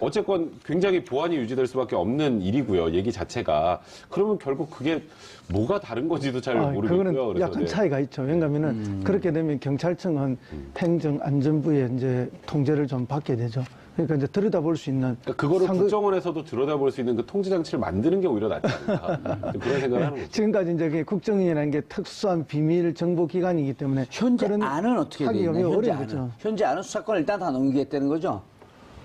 어쨌건 굉장히 보안이 유지될 수밖에 없는 일이고요. 얘기 자체가. 그러면 결국 그게 뭐가 다른 건지도 잘 모르겠고요. 그거는 그래서 약간 차이가 있죠. 왜냐하면은 그렇게 되면 경찰청은 행정안전부의 이제 통제를 좀 받게 되죠. 그러니까 이제 들여다볼 수 있는. 그러니까 그거를 국정원에서도 들여다볼 수 있는 그 통제 장치를 만드는 게 오히려 낫지 않을까. 그런 생각을 하는 거죠. 지금까지 이제 국정원이라는 게 특수한 비밀 정보 기관이기 때문에 현재 안은 어떻게 되어 있나요? 어려운 거죠. 현재 안은 수사권을 일단 다 넘기겠다는 거죠?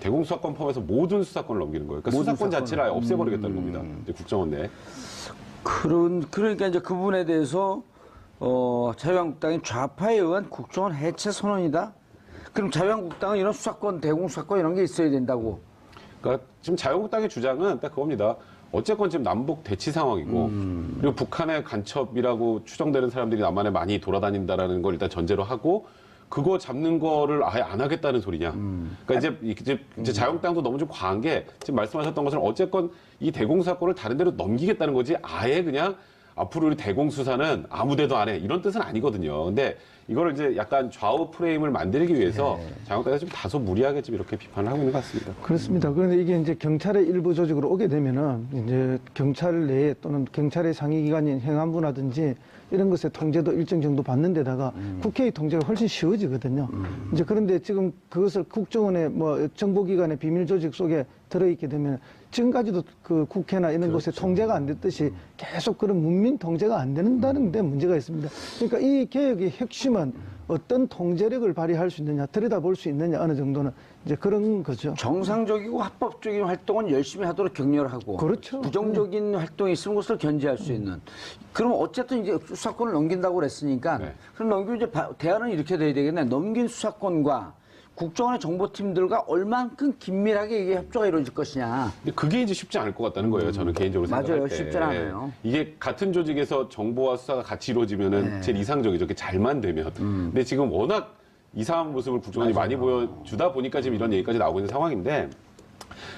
대공수사권 포함해서 모든 수사권을 넘기는 거예요. 그러니까 모든 수사권 수사권을. 자체를 아예 없애버리겠다는 겁니다. 이제 국정원 내에. 그러니까 이제 그 부분에 대해서 자유한국당이 좌파에 의한 국정원 해체 선언이다. 그럼 자유한국당은 이런 수사권, 대공수사권 이런 게 있어야 된다고. 그러니까 지금 자유한국당의 주장은 딱 그겁니다. 어쨌건 지금 남북 대치 상황이고 그리고 북한의 간첩이라고 추정되는 사람들이 남한에 많이 돌아다닌다라는 걸 일단 전제로 하고 그거 잡는 거를 아예 안 하겠다는 소리냐. 그러니까 이제 자유한국당도 너무 좀 과한 게 지금 말씀하셨던 것처럼 어쨌건 이 대공수사권을 다른 데로 넘기겠다는 거지 아예 그냥 앞으로 우리 대공수사는 아무 데도 안 해. 이런 뜻은 아니거든요. 근데 이거를 이제 약간 좌우 프레임을 만들기 위해서 자유한국당이 좀 다소 무리하게 좀 이렇게 비판을 하고 있는 것 같습니다. 그렇습니다. 그런데 이게 이제 경찰의 일부 조직으로 오게 되면은 이제 경찰 내에 또는 경찰의 상위기관인 행안부라든지 이런 것의 통제도 일정 정도 받는 데다가 국회의 통제가 훨씬 쉬워지거든요. 이제 그런데 지금 그것을 국정원의 뭐 정보기관의 비밀 조직 속에 들어있게 되면 지금까지도 그 국회나 이런 곳에 통제가 안 됐듯이 계속 그런 문민 통제가 안 된다는 데 문제가 있습니다. 그러니까 이 개혁의 핵심은 어떤 통제력을 발휘할 수 있느냐, 들여다볼 수 있느냐, 어느 정도는 이제 그런 거죠. 정상적이고 합법적인 활동은 열심히 하도록 격려하고 그렇죠. 부정적인 활동이 있으면 그것을 견제할 수 있는. 그럼 어쨌든 이제 수사권을 넘긴다고 그랬으니까 그럼 넘기면 이제 대안은 이렇게 돼야 되겠네. 넘긴 수사권과 국정원의 정보팀들과 얼만큼 긴밀하게 이게 협조가 이루어질 것이냐. 근데 그게 이제 쉽지 않을 것 같다는 거예요. 저는 개인적으로 생각할 맞아요. 때. 쉽지 않아요. 이게 같은 조직에서 정보와 수사가 같이 이루어지면은 제일 이상적이죠. 이렇게 잘만 되면. 근데 지금 워낙 이상한 모습을 국정원이 많이 보여주다 보니까 지금 이런 얘기까지 나오고 있는 상황인데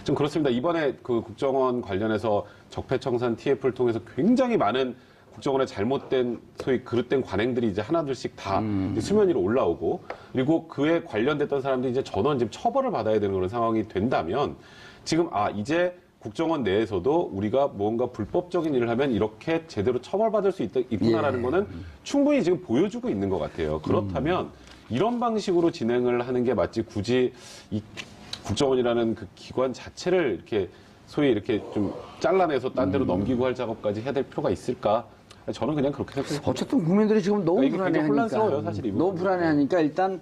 좀 그렇습니다. 이번에 그 국정원 관련해서 적폐청산 TF를 통해서 굉장히 많은 국정원의 잘못된 소위 그릇된 관행들이 이제 하나둘씩 다 이제 수면 위로 올라오고 그리고 그에 관련됐던 사람들이 이제 전원 지금 처벌을 받아야 되는 그런 상황이 된다면 지금 이제 국정원 내에서도 우리가 뭔가 불법적인 일을 하면 이렇게 제대로 처벌받을 수 있구나라는 거는 충분히 지금 보여주고 있는 것 같아요. 그렇다면 이런 방식으로 진행을 하는 게 맞지 굳이 이 국정원이라는 그 기관 자체를 이렇게 소위 이렇게 좀 잘라내서 딴 데로 넘기고 할 작업까지 해야 될 필요가 있을까? 저는 그냥 그렇게 생각해요. 어쨌든 국민들이 지금 너무 그러니까 이게 굉장히 불안해하니까 혼란스러워요, 사실 이 부분은. 너무 불안해하니까 일단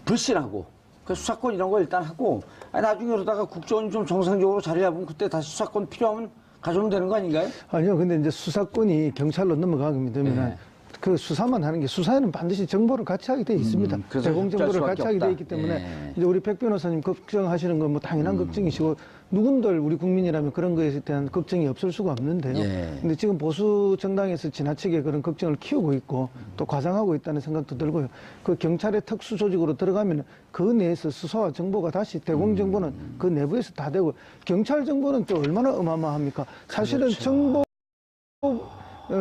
불신하고 그 수사권 이런 거 일단 하고 나중에 그러다가 국정원이 좀 정상적으로 자리 잡으면 그때 다시 수사권 필요하면 가져오면 되는 거 아닌가요? 아니요. 근데 이제 수사권이 경찰로 넘어가게 되면 그 수사만 하는 게 수사에는 반드시 정보를 같이 하게 돼 있습니다. 그래서 제공 정보를 협조할 같이 수밖에 하게 돼 없다. 있기 때문에 예. 이제 우리 백 변호사님 걱정하시는 건 뭐 당연한 걱정이시고 누군들 우리 국민이라면 그런 거에 대한 걱정이 없을 수가 없는데요. 예. 근데 지금 보수 정당에서 지나치게 그런 걱정을 키우고 있고 또 과장하고 있다는 생각도 들고요. 그 경찰의 특수 조직으로 들어가면 그 내에서 수사와 정보가 다시 대공 정보는 그 내부에서 다 되고 경찰 정보는 또 얼마나 어마어마합니까? 사실은 정보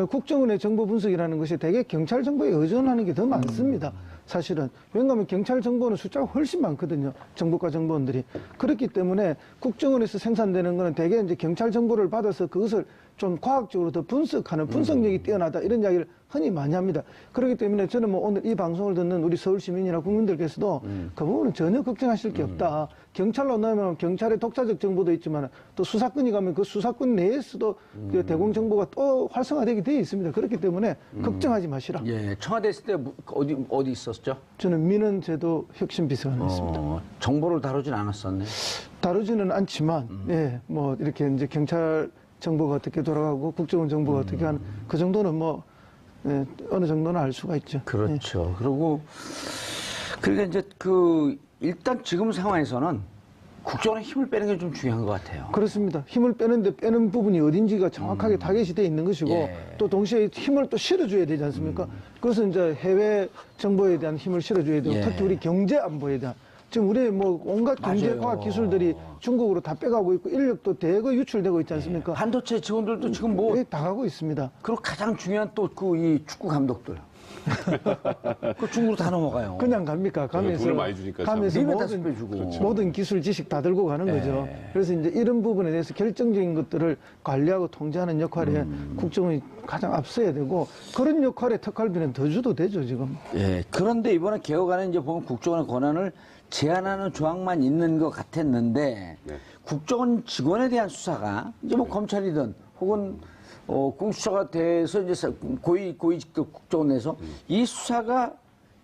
국정원의 정보 분석이라는 것이 대개 경찰 정보에 의존하는 게 더 많습니다. 사실은. 왜냐하면 경찰 정보는 숫자가 훨씬 많거든요. 정보과 정보원들이. 그렇기 때문에 국정원에서 생산되는 거는 대개 이제 경찰 정보를 받아서 그것을 좀 과학적으로 더 분석하는 분석력이 뛰어나다 이런 이야기를 흔히 많이 합니다. 그렇기 때문에 저는 뭐 오늘 이 방송을 듣는 우리 서울 시민이나 국민들께서도 그 부분은 전혀 걱정하실 게 없다. 경찰로 넣으면 경찰의 독자적 정보도 있지만 또 수사권이 가면 그 수사권 내에서도 그 대공 정보가 또 활성화되게 되어 있습니다. 그렇기 때문에 걱정하지 마시라. 예, 청와대 있을 때 어디 있었죠? 저는 민원제도 혁신비서관이었습니다. 정보를 다루진 않았었네. 다루지는 않지만, 예, 뭐 이렇게 이제 경찰 정보가 어떻게 돌아가고 국정원 정보가 어떻게 하는 그 정도는 뭐 예, 어느 정도는 알 수가 있죠. 그렇죠. 그리고 그러니까 이제 일단 지금 상황에서는 국정원의 힘을 빼는 게 좀 중요한 것 같아요. 그렇습니다. 힘을 빼는데 빼는 부분이 어딘지가 정확하게 타겟이 돼 있는 것이고 예. 또 동시에 힘을 또 실어줘야 되지 않습니까? 그것은 이제 해외 정보에 대한 힘을 실어줘야 되고 예. 특히 우리 경제 안보에 대한 지금 우리 뭐 온갖 경제 맞아요. 과학 기술들이 중국으로 다 빼가고 있고 인력도 대거 유출되고 있지 않습니까? 반도체 직원들도 지금 뭐 예, 다 가고 있습니다. 그리고 가장 중요한 또 이 축구 감독들. 그 중국으로 다 넘어가요. 그냥 갑니까? 가면서 돈을 많이 주니까 참. 가면서 리베 모든, 다섯 배 주고. 모든 기술 지식 다 들고 가는 거죠. 그래서 이제 이런 부분에 대해서 결정적인 것들을 관리하고 통제하는 역할에 국정원이 가장 앞서야 되고 그런 역할에 특활비는 더 줘도 되죠 지금. 예. 그런데 이번에 개혁안에 이제 보면 국정원의 권한을 제한하는 조항만 있는 것 같았는데 국정원 직원에 대한 수사가 이제 뭐 검찰이든 혹은 공수처가 돼서 이제 고위직급 국정원 내에서 이 수사가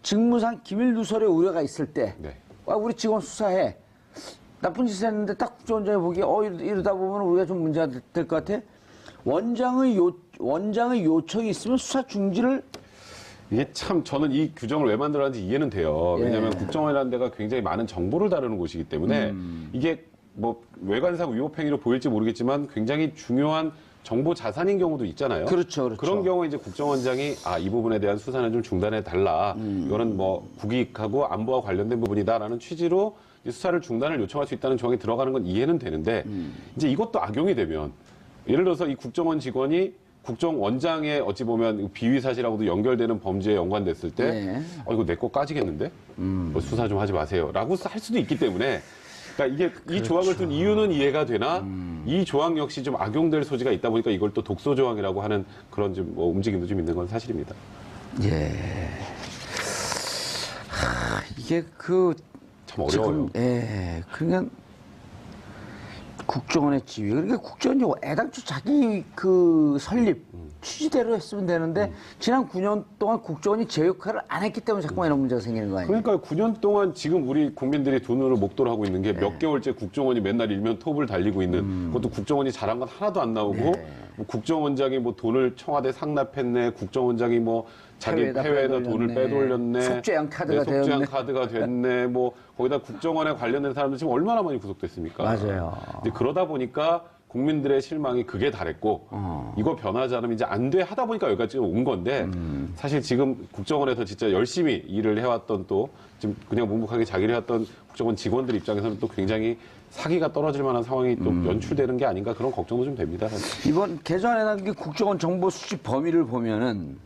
직무상 기밀 누설의 우려가 있을 때 우리 직원 수사해 나쁜 짓을 했는데 딱 국정원장이 보기에 이러다 보면 우리가 좀 문제가 될 것 같아. 원장의 요청이 있으면 수사 중지를 이게 참 저는 이 규정을 왜 만들었는지 이해는 돼요. 왜냐하면 예. 국정원이라는 데가 굉장히 많은 정보를 다루는 곳이기 때문에 이게 뭐 외관상 위법행위로 보일지 모르겠지만 굉장히 중요한 정보 자산인 경우도 있잖아요. 그렇죠. 그런 경우에 이제 국정원장이 이 부분에 대한 수사는 좀 중단해 달라. 이거는 뭐 국익하고 안보와 관련된 부분이다라는 취지로 이제 수사를 중단을 요청할 수 있다는 조항이 들어가는 건 이해는 되는데 이제 이것도 악용이 되면 예를 들어서 이 국정원 직원이 국정원장의 어찌 보면 비위 사실하고도 연결되는 범죄에 연관됐을 때 네. 이거 내 거 까지겠는데 뭐 수사 좀 하지 마세요라고 할 수도 있기 때문에 그러니까 이게 이 조항을 둔 이유는 이해가 되나 이 조항 역시 좀 악용될 소지가 있다 보니까 이걸 또 독소 조항이라고 하는 그런 좀 뭐 움직임도 좀 있는 건 사실입니다. 예. 이게 참 어려워요. 예. 그러니까 국정원의 지위. 그러니까 국정원이 애당초 자기 설립 취지대로 했으면 되는데 지난 9년 동안 국정원이 제 역할을 안 했기 때문에 자꾸만 이런 문제가 생기는 거 아니에요? 그러니까 9년 동안 지금 우리 국민들이 두 눈을 목도로 하고 있는 게 몇 개월째 국정원이 맨날 일면 톱을 달리고 있는 그것도 국정원이 잘한 건 하나도 안 나오고 뭐 국정원장이 뭐 돈을 청와대 상납했네, 국정원장이 뭐 자기 해외에다 돈을 빼돌렸네, 속죄양 카드가 속죄양 되었네. 카드가 됐네, 뭐 거기다 국정원에 관련된 사람들 지금 얼마나 많이 구속됐습니까? 맞아요. 근데 그러다 보니까 국민들의 실망이 극에 달했고 이거 변하지 않으면 이제 안 돼 하다 보니까 여기까지 온 건데 사실 지금 국정원에서 진짜 열심히 일을 해왔던 또 지금 그냥 묵묵하게 자기를 해왔던 국정원 직원들 입장에서는 또 굉장히 사기가 떨어질 만한 상황이 또 연출되는 게 아닌가 그런 걱정도 좀 됩니다. 사실. 이번 개정안에 남긴 국정원 정보 수집 범위를 보면은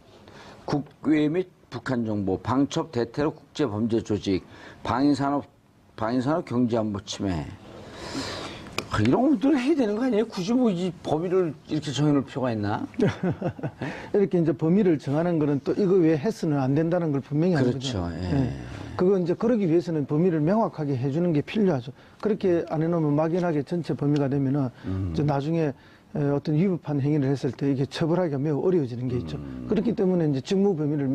국외 및 북한 정보, 방첩 대테러 국제 범죄 조직, 방위산업 경제안보 침해. 이런 것들 해야 되는 거 아니에요? 굳이 뭐 이 범위를 이렇게 정해놓을 필요가 있나? 이렇게 이제 범위를 정하는 거는 또 이거 왜 해서는 안 된다는 걸 분명히 하는 그렇죠. 거죠. 예. 그거 이제 그러기 위해서는 범위를 명확하게 해주는 게 필요하죠. 그렇게 안 해놓으면 막연하게 전체 범위가 되면은 이제 나중에 어떤 위법한 행위를 했을 때 이게 처벌하기가 매우 어려워지는 게 있죠. 그렇기 때문에 이제 직무 범위를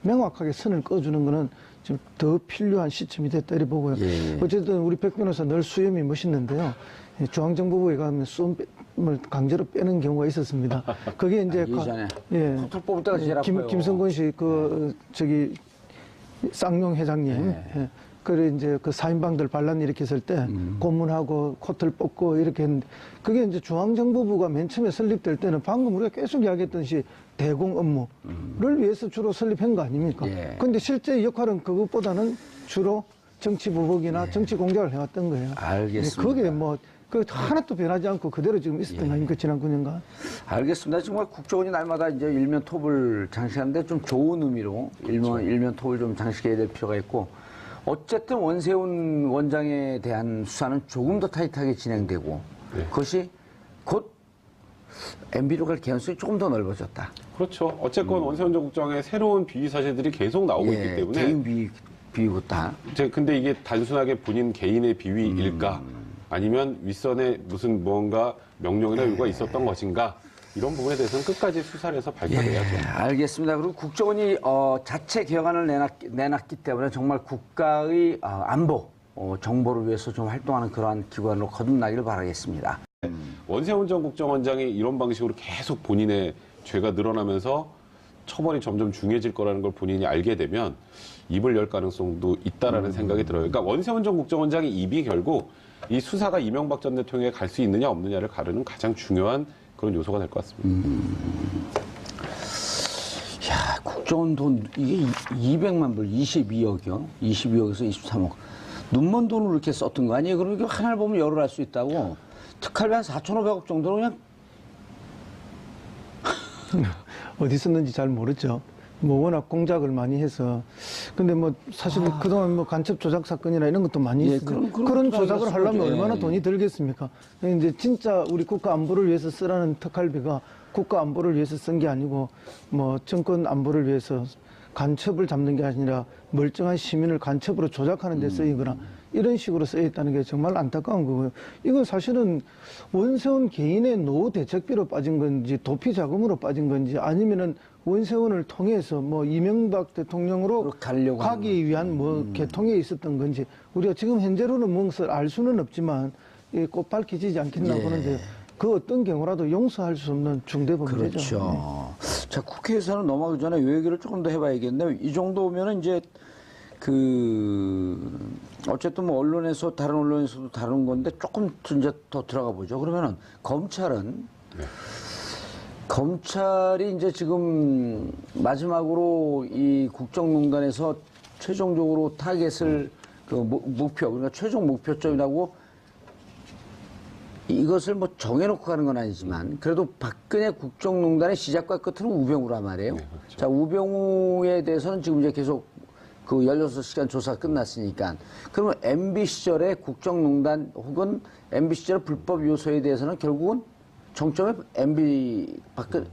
명확하게 선을 꺼주는 거는 좀 더 필요한 시점이 됐다 이렇게 보고요. 예. 어쨌든 우리 백 변호사 늘 수염이 멋있는데요. 중앙정보부에 가면 수염을 강제로 빼는 경우가 있었습니다. 그게 이제 예전에 예. 코털 뽑을 때가 제일 아파요. 김성근 씨 쌍용 회장님. 예. 그래 이제 그 사인방들 반란 일으켰을 때 고문하고 코트를 뽑고 이렇게 했는데 그게 이제 중앙정보부가 맨 처음에 설립될 때는 방금 우리가 계속 이야기했듯이 대공 업무를 위해서 주로 설립한 거 아닙니까? 예. 근데 실제 역할은 그것보다는 주로 정치 보복이나 정치 공작을 해왔던 거예요. 알겠습니다. 그게 뭐 하나도 변하지 않고 그대로 지금 있었던 거 아닙니까? 지난 9년간. 알겠습니다. 정말 국정원이 날마다 이제 일면 톱을 장식하는데 좀 좋은 의미로 일면 톱을 좀 장식해야 될 필요가 있고 어쨌든 원세훈 원장에 대한 수사는 조금 더 타이트하게 진행되고 그것이 곧 MB로 갈 개연성이 조금 더 넓어졌다. 그렇죠. 어쨌건 원세훈 전 국장의 새로운 비위 사실들이 계속 나오고 있기 때문에 개인 비위고 다. 근데 이게 단순하게 본인 개인의 비위일까 아니면 윗선에 무슨 뭔가 명령이나 요구가 있었던 것인가 이런 부분에 대해서는 끝까지 수사를 해서 밝혀내야죠. 알겠습니다. 그리고 국정원이 자체 개혁안을 내놨기 때문에 정말 국가의 안보, 정보를 위해서 좀 활동하는 그러한 기관으로 거듭나기를 바라겠습니다. 원세훈 전 국정원장이 이런 방식으로 계속 본인의 죄가 늘어나면서 처벌이 점점 중해질 거라는 걸 본인이 알게 되면 입을 열 가능성도 있다라는 생각이 들어요. 그러니까 원세훈 전 국정원장의 입이 결국 이 수사가 이명박 전 대통령에 갈 수 있느냐 없느냐를 가르는 가장 중요한 그런 요소가 될 것 같습니다. 야, 국정원 돈 이게 200만 불, 22억이요. 22억에서 23억. 눈먼 돈을 이렇게 썼던 거 아니에요? 그러면 하나를 보면 열을 할 수 있다고. 특활비 한 4,500억 정도로 그냥 어디 썼는지 잘 모르죠. 뭐 워낙 공작을 많이 해서. 근데 뭐 사실 그동안 뭐 간첩 조작 사건이나 이런 것도 많이 예, 있어요. 그런 그런 것도 조작을 알겠습니다. 하려면 예, 얼마나 예. 돈이 들겠습니까? 이제 진짜 우리 국가 안보를 위해서 쓰라는 특활비가 국가 안보를 위해서 쓴 게 아니고 뭐 정권 안보를 위해서 간첩을 잡는 게 아니라 멀쩡한 시민을 간첩으로 조작하는 데 쓰이거나 이런 식으로 쓰여 있다는 게 정말 안타까운 거고요. 이건 사실은 원세훈 개인의 노후 대책비로 빠진 건지 도피 자금으로 빠진 건지 아니면은 원세훈을 통해서 뭐 이명박 대통령으로 가려고 하는 가기 위한 뭐 개통에 있었던 건지 우리가 지금 현재로는 무엇을 알 수는 없지만 꼭 밝혀지지 않겠나 예. 보는데 그 어떤 경우라도 용서할 수 없는 중대 범죄죠. 그렇죠. 자, 국회에서는 넘어가기 전에 요 얘기를 조금 더 해봐야겠네요. 이 정도면은 이제 어쨌든 뭐 언론에서 다른 언론에서도 다룬 건데 조금 이제 더 들어가 보죠. 그러면은 검찰이 이제 지금 마지막으로 이 국정농단에서 최종적으로 타겟을 그 목표, 그러니까 최종 목표점이라고 이것을 뭐 정해놓고 가는 건 아니지만 그래도 박근혜 국정농단의 시작과 끝은 우병우란 말이에요. 네, 그렇죠. 자, 우병우에 대해서는 지금 이제 계속 그 16시간 조사 끝났으니까 그러면 MB 시절의 국정농단 혹은 MB 시절 불법 요소에 대해서는 결국은 정점에 MB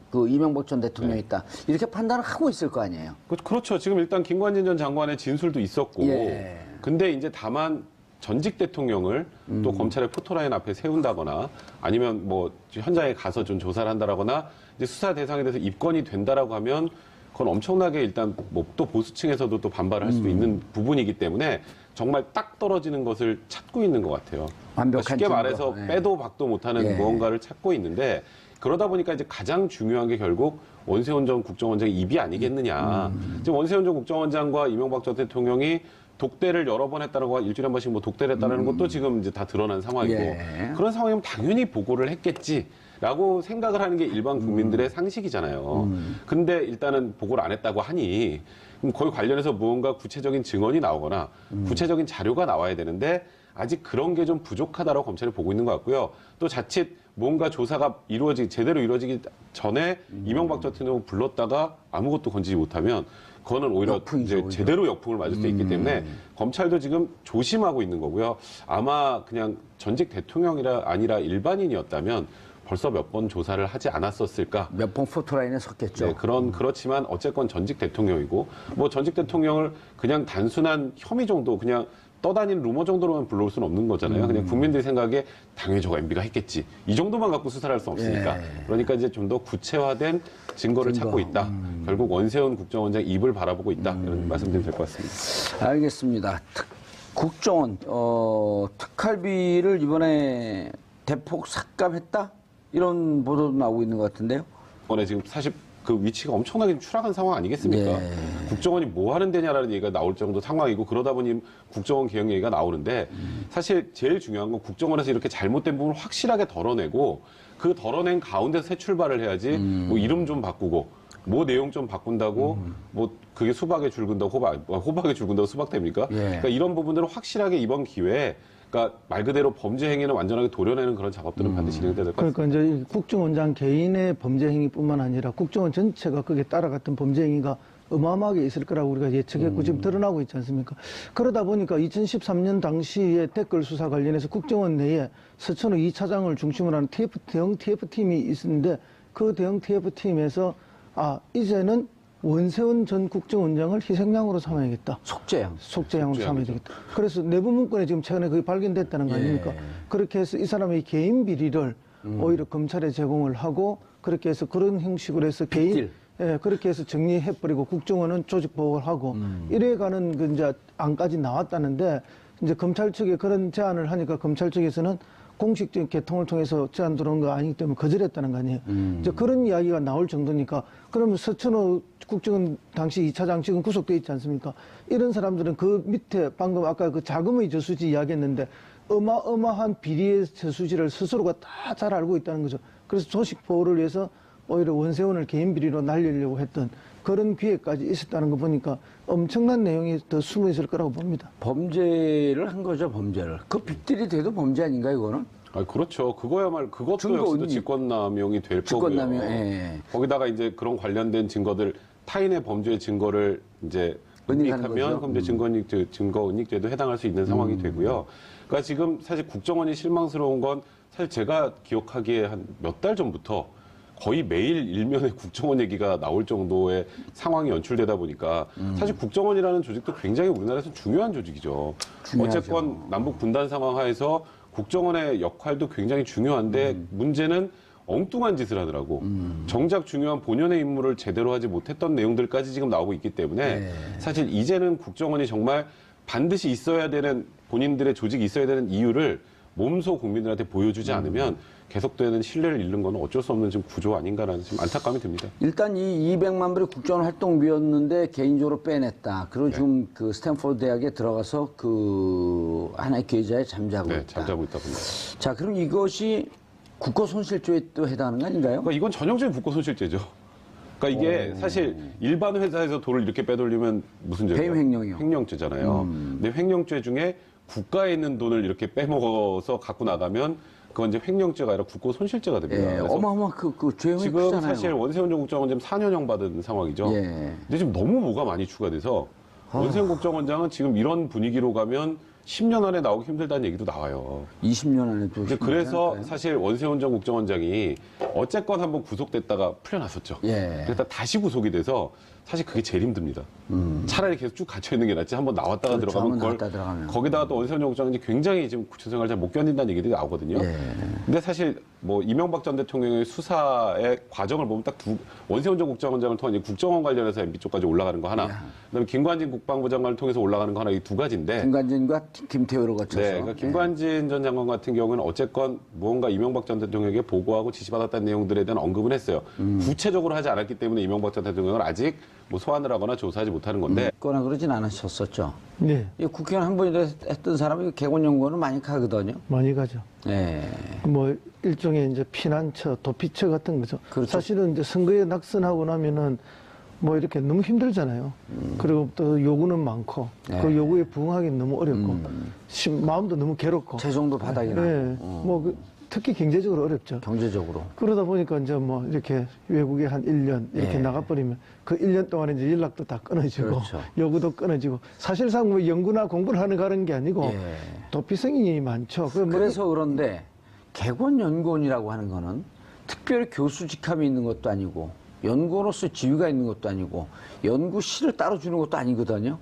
그 이명박 전 대통령이 있다. 이렇게 판단을 하고 있을 거 아니에요. 그렇죠. 지금 일단 김관진 전 장관의 진술도 있었고, 예. 근데 이제 다만 전직 대통령을 또 검찰의 포토라인 앞에 세운다거나 아니면 뭐 현장에 가서 좀 조사를 한다거나 이제 수사 대상에 대해서 입건이 된다라고 하면 그건 엄청나게 일단 뭐 또 보수층에서도 또 반발을 할 수도 있는 부분이기 때문에 정말 딱 떨어지는 것을 찾고 있는 것 같아요. 완벽한 쉽게 증거. 말해서 네. 빼도 박도 못하는 예. 무언가를 찾고 있는데 그러다 보니까 이제 가장 중요한 게 결국 원세훈 전 국정원장의 입이 아니겠느냐. 지금 원세훈 전 국정원장과 이명박 전 대통령이 독대를 여러 번 했다라고 일주일에 한 번씩 뭐 독대를 했다는 것도 지금 이제 다 드러난 상황이고 예. 그런 상황이면 당연히 보고를 했겠지라고 생각을 하는 게 일반 국민들의 상식이잖아요. 근데 일단은 보고를 안 했다고 하니 그럼 거기 관련해서 무언가 구체적인 증언이 나오거나 구체적인 자료가 나와야 되는데 아직 그런 게 좀 부족하다라고 검찰이 보고 있는 것 같고요. 또 자칫 뭔가 조사가 제대로 이루어지기 전에 이명박 전 대통령을 불렀다가 아무것도 건지지 못하면 그거는 오히려 역풍이죠, 이제 오히려. 제대로 역풍을 맞을 수 있기 때문에 검찰도 지금 조심하고 있는 거고요. 아마 그냥 전직 대통령이라 아니라 일반인이었다면 벌써 몇 번 조사를 하지 않았었을까? 몇 번 포토라인에 섰겠죠. 네, 그렇지만 어쨌건 전직 대통령이고 뭐 전직 대통령을 그냥 단순한 혐의 정도 그냥 떠다니는 루머 정도로만 불러올 수는 없는 거잖아요. 그냥 국민들 생각에 당연히 저거 MB가 했겠지. 이 정도만 갖고 수사를 할 수 없으니까. 예. 그러니까 이제 좀 더 구체화된 증거를 찾고 있다. 결국 원세훈 국정원장 입을 바라보고 있다. 이런 말씀드리면 될 것 같습니다. 알겠습니다. 국정원 특활비를 이번에 대폭 삭감했다? 이런 보도도 나오고 있는 것 같은데요. 이번에 지금 사실 그 위치가 엄청나게 추락한 상황 아니겠습니까? 예. 국정원이 뭐 하는 데냐라는 얘기가 나올 정도 상황이고 그러다 보니 국정원 개혁 얘기가 나오는데 사실 제일 중요한 건 국정원에서 이렇게 잘못된 부분을 확실하게 덜어내고 그 덜어낸 가운데서 새 출발을 해야지 뭐 이름 좀 바꾸고 뭐 내용 좀 바꾼다고 뭐 그게 수박에 줄 근다고 호박에 줄 근다고 수박 됩니까? 예. 그러니까 이런 부분들을 확실하게 이번 기회에 그러니까 말 그대로 범죄 행위는 완전하게 도려내는 그런 작업들은 반드시 진행돼야 될 것 같습니다. 그러니까 이제 이 국정원장 개인의 범죄 행위뿐만 아니라 국정원 전체가 거기에 따라갔던 범죄 행위가 어마어마하게 있을 거라고 우리가 예측했고 지금 드러나고 있지 않습니까? 그러다 보니까 2013년 당시에 댓글 수사 관련해서 국정원 내에 서천호 2차장을 중심으로 하는 대형 TF팀이 있었는데 그 대형 TF팀에서 이제는 원세훈 전 국정원장을 희생양으로 삼아야겠다. 속죄양. 속죄양으로 삼아야 되겠다. 그래서 내부 문건에 지금 최근에 그게 발견됐다는 거 아닙니까? 그렇게 해서 이 사람의 개인 비리를 오히려 검찰에 제공을 하고 그렇게 해서 그런 형식으로 해서 그렇게 해서 정리해버리고 국정원은 조직 보호를 하고 이래가는 그 이제 안까지 나왔다는데 이제 검찰 측에 그런 제안을 하니까 검찰 측에서는 공식적인 개통을 통해서 제안 들어온 거 아니기 때문에 거절했다는 거 아니에요. 이제 그런 이야기가 나올 정도니까 그러면 서천호 국정원 당시 2차장 지금 구속돼 있지 않습니까? 이런 사람들은 그 밑에 방금 아까 그 자금의 저수지 이야기했는데 어마어마한 비리의 저수지를 스스로가 다 잘 알고 있다는 거죠. 그래서 조직 보호를 위해서 오히려 원세훈을 개인 비리로 날리려고 했던 그런 기회까지 있었다는 거 보니까 엄청난 내용이 더 숨어 있을 거라고 봅니다. 범죄를 한 거죠, 범죄를. 그 빅딜이 돼도 범죄 아닌가, 이거는? 그렇죠. 그거야말로 그것도 증거 역시도 은닉. 직권남용이 될 직권남용, 거고요. 예. 거기다가 이제 그런 관련된 증거들 타인의 범죄의 증거를 이제 은닉하는 은닉하면 거죠. 그럼 이제 증거은닉죄도 해당할 수 있는 상황이 되고요. 그러니까 지금 사실 국정원이 실망스러운 건 사실 제가 기억하기에 한 몇 달 전부터 거의 매일 일면에 국정원 얘기가 나올 정도의 상황이 연출되다 보니까 사실 국정원이라는 조직도 굉장히 우리나라에서 중요한 조직이죠. 중요하죠. 어쨌건 남북 분단 상황 하에서 국정원의 역할도 굉장히 중요한데 문제는 엉뚱한 짓을 하더라고. 정작 중요한 본연의 임무를 제대로 하지 못했던 내용들까지 지금 나오고 있기 때문에 네. 사실 이제는 국정원이 정말 반드시 있어야 되는 본인들의 조직이 있어야 되는 이유를 몸소 국민들한테 보여주지 않으면 계속되는 신뢰를 잃는 건 어쩔 수 없는 지금 구조 아닌가라는 지금 안타까움이 듭니다. 일단 이 200만 불이 국정원 활동비였는데 개인적으로 빼냈다. 그리고 네. 지금 그 스탠포드 대학에 들어가서 그 하나의 계좌에 잠자고 네, 있다. 잠자고 있다 봅니다. 자, 그럼 이것이 국고손실죄에 또 해당하는 거 아닌가요? 그러니까 이건 전형적인 국고손실죄죠. 그러니까 이게 사실 일반 회사에서 돈을 이렇게 빼돌리면 무슨 죄예요? 배임 횡령이요. 횡령죄잖아요. 근데 횡령죄 중에 국가에 있는 돈을 이렇게 빼먹어서 갖고 나가면 그건 이제 횡령죄가 아니라 국고손실죄가 됩니다. 예, 그래서 어마어마한 그 죄형이 지금 크잖아요. 사실 원세훈 전 국정원장 4년형 받은 상황이죠. 예. 근데 지금 너무 뭐가 많이 추가돼서 원세훈 국정원장은 지금 이런 분위기로 가면 10년 안에 나오기 힘들다는 얘기도 나와요. 20년 안에 또 이제 그래서 사실 원세훈 전 국정원장이 어쨌건 한번 구속됐다가 풀려났었죠. 예. 그래서 다시 구속이 돼서 사실 그게 제일 힘듭니다. 차라리 계속 쭉 갇혀 있는 게 낫지 한번 나왔다가 그렇죠. 들어가면 한번 그걸 나왔다 들어가면. 거기다가 또 원세훈 전 국정원장이 굉장히 지금 구치생활 잘 못 견딘다는 얘기들이 나오거든요. 예. 근데 사실 뭐 이명박 전 대통령의 수사의 과정을 보면 딱 원세훈 전 국정원장을 통한 이제 국정원 관련해서 MB 쪽까지 올라가는 거 하나, 그다음에 김관진 국방부 장관을 통해서 올라가는 거 하나, 이 두 가지인데. 김관진과 김태호를 거쳐서. 네, 그러니까 김관진 전 장관 같은 경우는 어쨌건 무언가 이명박 전 대통령에게 보고하고 지시받았다는 내용들에 대한 언급은 했어요. 구체적으로 하지 않았기 때문에 이명박 전 대통령을 아직 뭐 소환을 하거나 조사하지 못하는 건데. 거나 그러진 않으셨었죠. 네, 이 국회의원 한 번이라도 했던 사람이 개곤연구원은 많이 가거든요. 많이 가죠. 예. 뭐 일종의 이제 피난처, 도피처 같은 거죠. 그렇죠. 사실은 이제 선거에 낙선하고 나면은 뭐 이렇게 너무 힘들잖아요. 그리고 또 요구는 많고 네. 그 요구에 부응하기 너무 어렵고 마음도 너무 괴롭고. 재정도 바닥이나. 네, 특히 경제적으로 어렵죠. 경제적으로. 그러다 보니까 이제 뭐 이렇게 외국에 한 1년 이렇게 예. 나가버리면 그 1년 동안에 이제 연락도 다 끊어지고 그렇죠. 요구도 끊어지고 사실상 뭐 연구나 공부를 하는 가는 게 아니고 예. 도피성이 많죠. 그 뭐 그래서 그런데 개곤연구원이라고 하는 거는 특별히 교수 직함이 있는 것도 아니고 연구원으로서 지위가 있는 것도 아니고 연구실을 따로 주는 것도 아니거든요.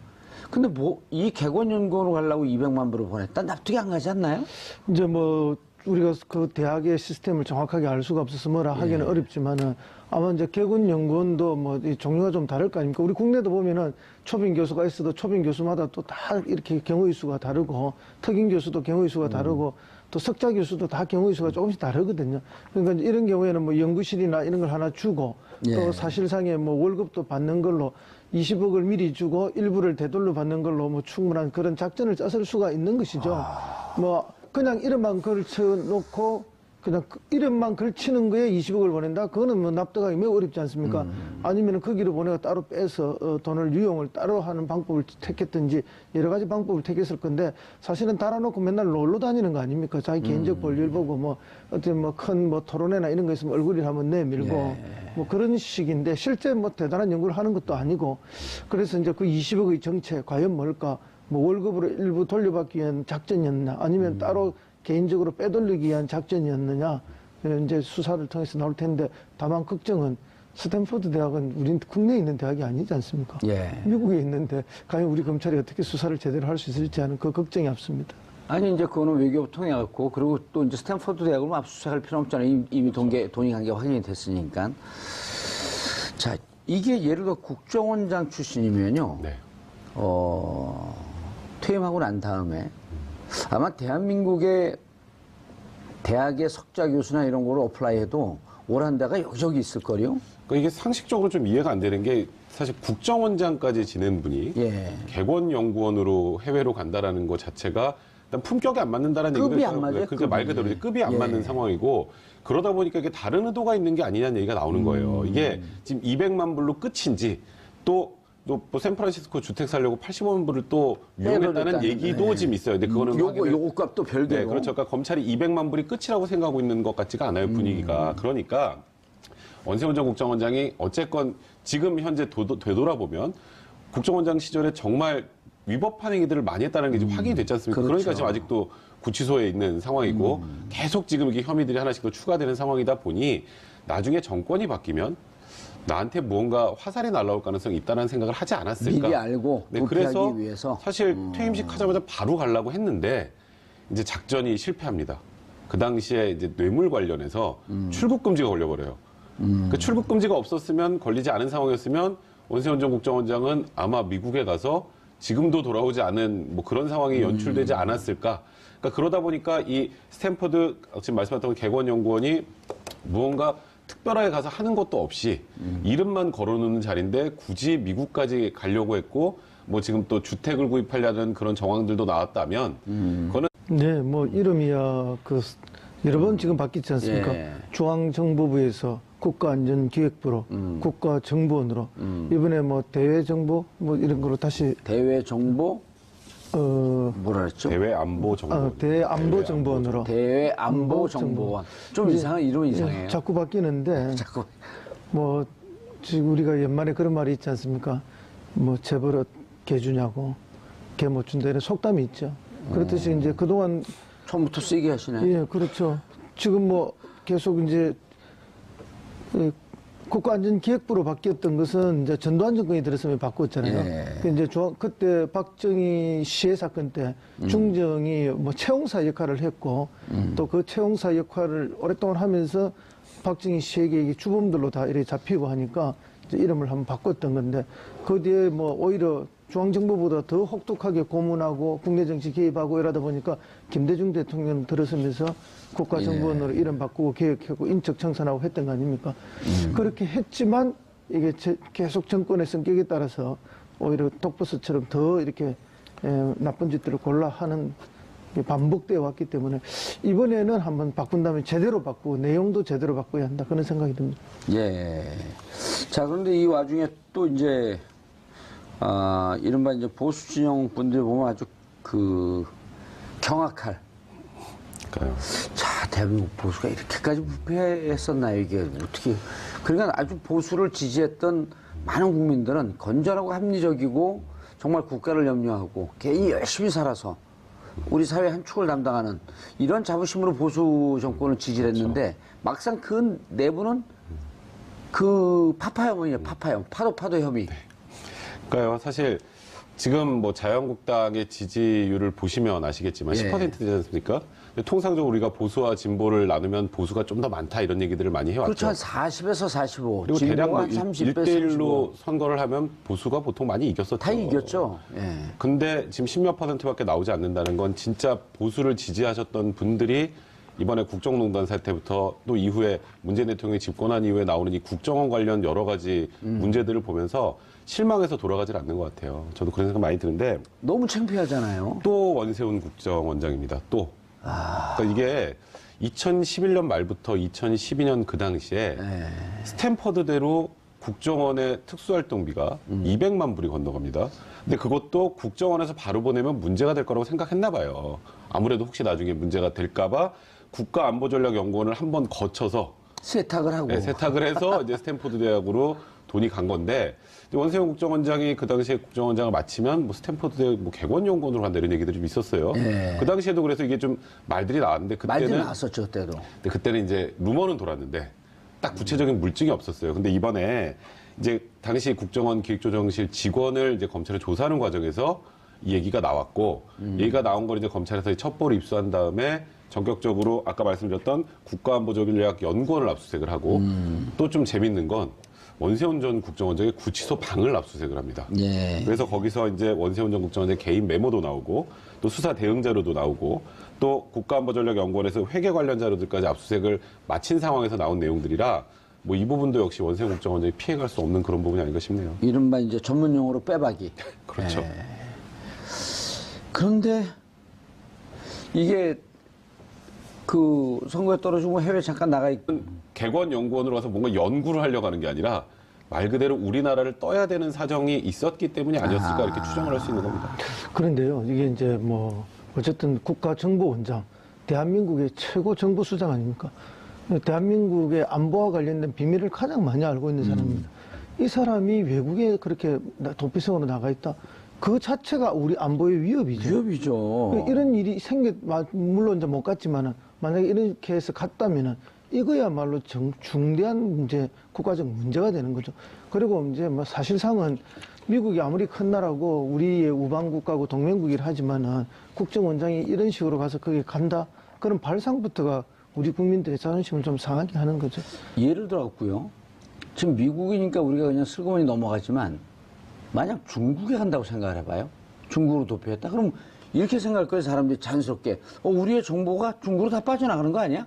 근데 뭐 이 개곤연구원으로 가려고 200만 불을 보냈다? 납득이 안 가지 않나요? 이제 뭐 우리가 그 대학의 시스템을 정확하게 알 수가 없어서 뭐라 하기는 어렵지만은 아마 이제 개군 연구원도 뭐 이 종류가 좀 다를 거 아닙니까? 우리 국내도 보면은 초빙 교수가 있어도 초빙 교수마다 또 다 이렇게 경우의 수가 다르고 특임 교수도 경우의 수가 다르고 또 석자 교수도 다 경우의 수가 조금씩 다르거든요. 그러니까 이제 이런 경우에는 뭐 연구실이나 이런 걸 하나 주고 예. 또 사실상의 뭐 월급도 받는 걸로 20억을 미리 주고 일부를 되돌려 받는 걸로 뭐 충분한 그런 작전을 짰을 수가 있는 것이죠. 뭐 그냥 이름만 걸쳐놓고 그냥 이름만 걸치는 거에 20억을 보낸다? 그거는 뭐 납득하기 매우 어렵지 않습니까? 아니면 거기로 보내가 따로 빼서 돈을 유용을 따로 하는 방법을 택했든지 여러 가지 방법을 택했을 건데 사실은 달아놓고 맨날 놀러 다니는 거 아닙니까? 자기 개인적 볼일 보고 뭐 어떤 뭐 큰 뭐 토론회나 이런 거 있으면 얼굴이 한번 내밀고 뭐 그런 식인데 실제 뭐 대단한 연구를 하는 것도 아니고 그래서 이제 그 20억의 정체 과연 뭘까? 뭐 월급으로 일부 돌려받기 위한 작전이었나 아니면 따로 개인적으로 빼돌리기 위한 작전이었느냐 이제 수사를 통해서 나올 텐데 다만 걱정은 스탠포드 대학은 우린 국내에 있는 대학이 아니지 않습니까? 예. 미국에 있는데 과연 우리 검찰이 어떻게 수사를 제대로 할 수 있을지 하는 그 걱정이 앞섭니다. 아니 이제 그거는 외교부 통해 갖고 그리고 또 이제 스탠포드 대학을 뭐 압수수색할 필요 없잖아요. 이미 돈이 관계가 확인이 됐으니까. 자, 이게 예를 들어 국정원장 출신이면요. 네. 퇴임하고 난 다음에 아마 대한민국의 대학의 석좌 교수나 이런 거를 어플라이해도 오란 데가 여기저기 있을 거요. 그러니까 이게 상식적으로 좀 이해가 안 되는 게 사실 국정원장까지 지낸 분이 예. 개원연구원으로 해외로 간다라는 것 자체가 일단 품격이 안 맞는다라는 급이 얘기도 안 맞아요, 그러니까 말 그대로 급이. 급이 안 예. 맞는 상황이고 그러다 보니까 이게 다른 의도가 있는 게 아니냐는 얘기가 나오는 거예요. 이게 지금 200만 불로 끝인지 또 뭐 샌프란시스코 주택 살려고 80만 불을 또 유용했다는 얘기도 지금 있어요. 근데 그거는 요거 값도 별개로. 네, 그렇죠. 그러니까 검찰이 200만 불이 끝이라고 생각하고 있는 것 같지가 않아요, 분위기가. 그러니까 원세훈 전 국정원장이 어쨌건 지금 현재 되돌아보면 국정원장 시절에 정말 위법한 행위들을 많이 했다는 게 지금 확인이 됐지 않습니까? 그렇죠. 그러니까 지금 아직도 구치소에 있는 상황이고 계속 지금 이게 혐의들이 하나씩 더 추가되는 상황이다 보니 나중에 정권이 바뀌면 나한테 무언가 화살이 날라올 가능성이 있다는 생각을 하지 않았을까? 미리 알고 네, 도피하기 그래서 위해서. 사실 퇴임식 하자마자 바로 가려고 했는데 이제 작전이 실패합니다. 그 당시에 이제 뇌물 관련해서 출국 금지가 걸려버려요. 그 출국 금지가 없었으면 걸리지 않은 상황이었으면 원세훈 전 국정원장은 아마 미국에 가서 지금도 돌아오지 않은 뭐 그런 상황이 연출되지 않았을까. 그러니까 그러다 보니까 이 스탠퍼드 지금 말씀하셨던 개관연구원이 무언가 특별하게 가서 하는 것도 없이 이름만 걸어놓는 자리인데 굳이 미국까지 가려고 했고 뭐 지금 또 주택을 구입하려는 그런 정황들도 나왔다면 그거는 네, 뭐 이름이야 그 여러 번 지금 바뀌지 않습니까? 예. 중앙정보부에서 국가안전기획부로 국가정보원으로 이번에 뭐 대외정보 뭐 이런 거로 다시 대외 정보 뭐라 그랬죠? 대외 안보 정보 대안보정보원으로 대외 안보 정보원. 좀 이상한 이름 이상해요. 자꾸 바뀌는데 자꾸 뭐 지금 우리가 옛말에 그런 말이 있지 않습니까? 뭐 재벌어 개 주냐고 개 못 준다 이런 속담이 있죠. 그렇듯이 이제 그동안 처음부터 쓰게 하시네. 예, 그렇죠. 지금 뭐 계속 이제 국가안전기획부로 바뀌었던 것은 이제 전두환 정권이 들었으면 바꿨잖아요. 예. 그 이제 그때 박정희 시해 사건 때 중정이 뭐 채용사 역할을 했고 또 그 채용사 역할을 오랫동안 하면서 박정희 시해 계획이 주범들로 다 이렇게 잡히고 하니까 이제 이름을 한번 바꿨던 건데 그 뒤에 뭐 오히려 중앙정보보다 더 혹독하게 고문하고 국내정치 개입하고 이러다 보니까 김대중 대통령 들어서면서 국가정보원으로 이름 바꾸고 개혁하고 인적청산하고 했던 거 아닙니까? 그렇게 했지만 이게 계속 정권의 성격에 따라서 오히려 독버섯처럼 더 이렇게 나쁜 짓들을 골라 하는 게 반복되어 왔기 때문에 이번에는 한번 바꾼 다음에 제대로 바꾸고 내용도 제대로 바꿔야 한다 그런 생각이 듭니다. 예. 자, 그런데 이 와중에 또 이제 이른바 이제 보수 진영 분들 보면 아주 그 경악할. 그러니까요. 자, 대한민국 보수가 이렇게까지 부패했었나요, 이게 어떻게. 그러니까 아주 보수를 지지했던 많은 국민들은 건전하고 합리적이고 정말 국가를 염려하고 개인이 열심히 살아서 우리 사회 한 축을 담당하는 이런 자부심으로 보수 정권을 지지를 했는데 막상 그 내부는 그 파파 혐의예요, 파파 혐의. 파도 혐의. 그러니까요. 사실 지금 뭐 자유한국당의 지지율을 보시면 아시겠지만 예. 10% 되지 않습니까? 근데 통상적으로 우리가 보수와 진보를 나누면 보수가 좀 더 많다 이런 얘기들을 많이 해왔죠. 그렇죠. 한 40에서 45. 그리고 대략 뭐 한 30배, 1대1로 선거를 하면 보수가 보통 많이 이겼었죠. 다 이겼죠. 예. 근데 지금 10몇 %밖에 나오지 않는다는 건 진짜 보수를 지지하셨던 분들이 이번에 국정농단 사태부터 또 이후에 문재인 대통령이 집권한 이후에 나오는 이 국정원 관련 여러 가지 문제들을 보면서 실망해서 돌아가질 않는 것 같아요. 저도 그런 생각 많이 드는데 너무 창피하잖아요. 또 원세훈 국정원장입니다. 또. 그러니까 이게 2011년 말부터 2012년 그 당시에 스탠퍼드대로 국정원의 특수활동비가 200만 불이 건너갑니다. 근데 그것도 국정원에서 바로 보내면 문제가 될 거라고 생각했나 봐요. 아무래도 혹시 나중에 문제가 될까봐 국가안보전략연구원을 한번 거쳐서 세탁을 하고. 네, 세탁을 해서 이제 스탠포드 대학으로 돈이 간 건데 원세훈 국정원장이 그 당시에 국정원장을 마치면 뭐 스탠포드 대학 뭐 개관연구원으로 간다 이런 얘기들이 좀 있었어요. 예. 그 당시에도 그래서 이게 좀 말들이 나왔는데 말도 그때는 나왔었죠, 그때도. 근데 그때는 이제 루머는 돌았는데 딱 구체적인 물증이 없었어요. 근데 이번에 이제 당시 국정원 기획조정실 직원을 이제 검찰에 조사하는 과정에서 이 얘기가 나왔고 얘기가 나온 걸 이제 검찰에서 첩보를 입수한 다음에 전격적으로 아까 말씀드렸던 국가안보전략연구원을 압수수색을 하고 또 좀 재밌는 건 원세훈 전 국정원장의 구치소 방을 압수수색을 합니다. 예. 그래서 거기서 이제 원세훈 전 국정원장의 개인 메모도 나오고 또 수사 대응 자료도 나오고 또 국가안보전략연구원에서 회계 관련 자료들까지 압수수색을 마친 상황에서 나온 내용들이라 뭐 이 부분도 역시 원세훈 국정원장이 피해갈 수 없는 그런 부분이 아닌가 싶네요. 이른바 이제 전문 용어로 빼박이. 그렇죠. 예. 그런데 이게 그 선거에 떨어지고 해외 잠깐 나가 있고 개관연구원으로 가서 뭔가 연구를 하려고 하는 게 아니라 말 그대로 우리나라를 떠야 되는 사정이 있었기 때문이 아니었을까 이렇게 추정을 할 수 있는 겁니다. 그런데요, 이게 이제 뭐 어쨌든 국가정보원장, 대한민국의 최고 정보수장 아닙니까? 대한민국의 안보와 관련된 비밀을 가장 많이 알고 있는 사람입니다. 이 사람이 외국에 그렇게 도피성으로 나가 있다. 그 자체가 우리 안보의 위협이죠. 위협이죠. 이런 일이 물론 이제 못 갔지만은 만약에 이렇게 해서 갔다면은 이거야말로 중대한 문제, 국가적 문제가 되는 거죠. 그리고 이제 뭐 사실상은 미국이 아무리 큰 나라고 우리의 우방국가고 동맹국이라 하지만은 국정원장이 이런 식으로 가서 거기 간다? 그런 발상부터가 우리 국민들의 자존심을 좀 상하게 하는 거죠. 예를 들어갖고요. 지금 미국이니까 우리가 그냥 슬그머니 넘어가지만 만약 중국에 간다고 생각을 해봐요. 중국으로 도피했다. 그럼 이렇게 생각할 거예요. 사람들이 자연스럽게. 우리의 정보가 중국으로 다 빠져나가는 거 아니야?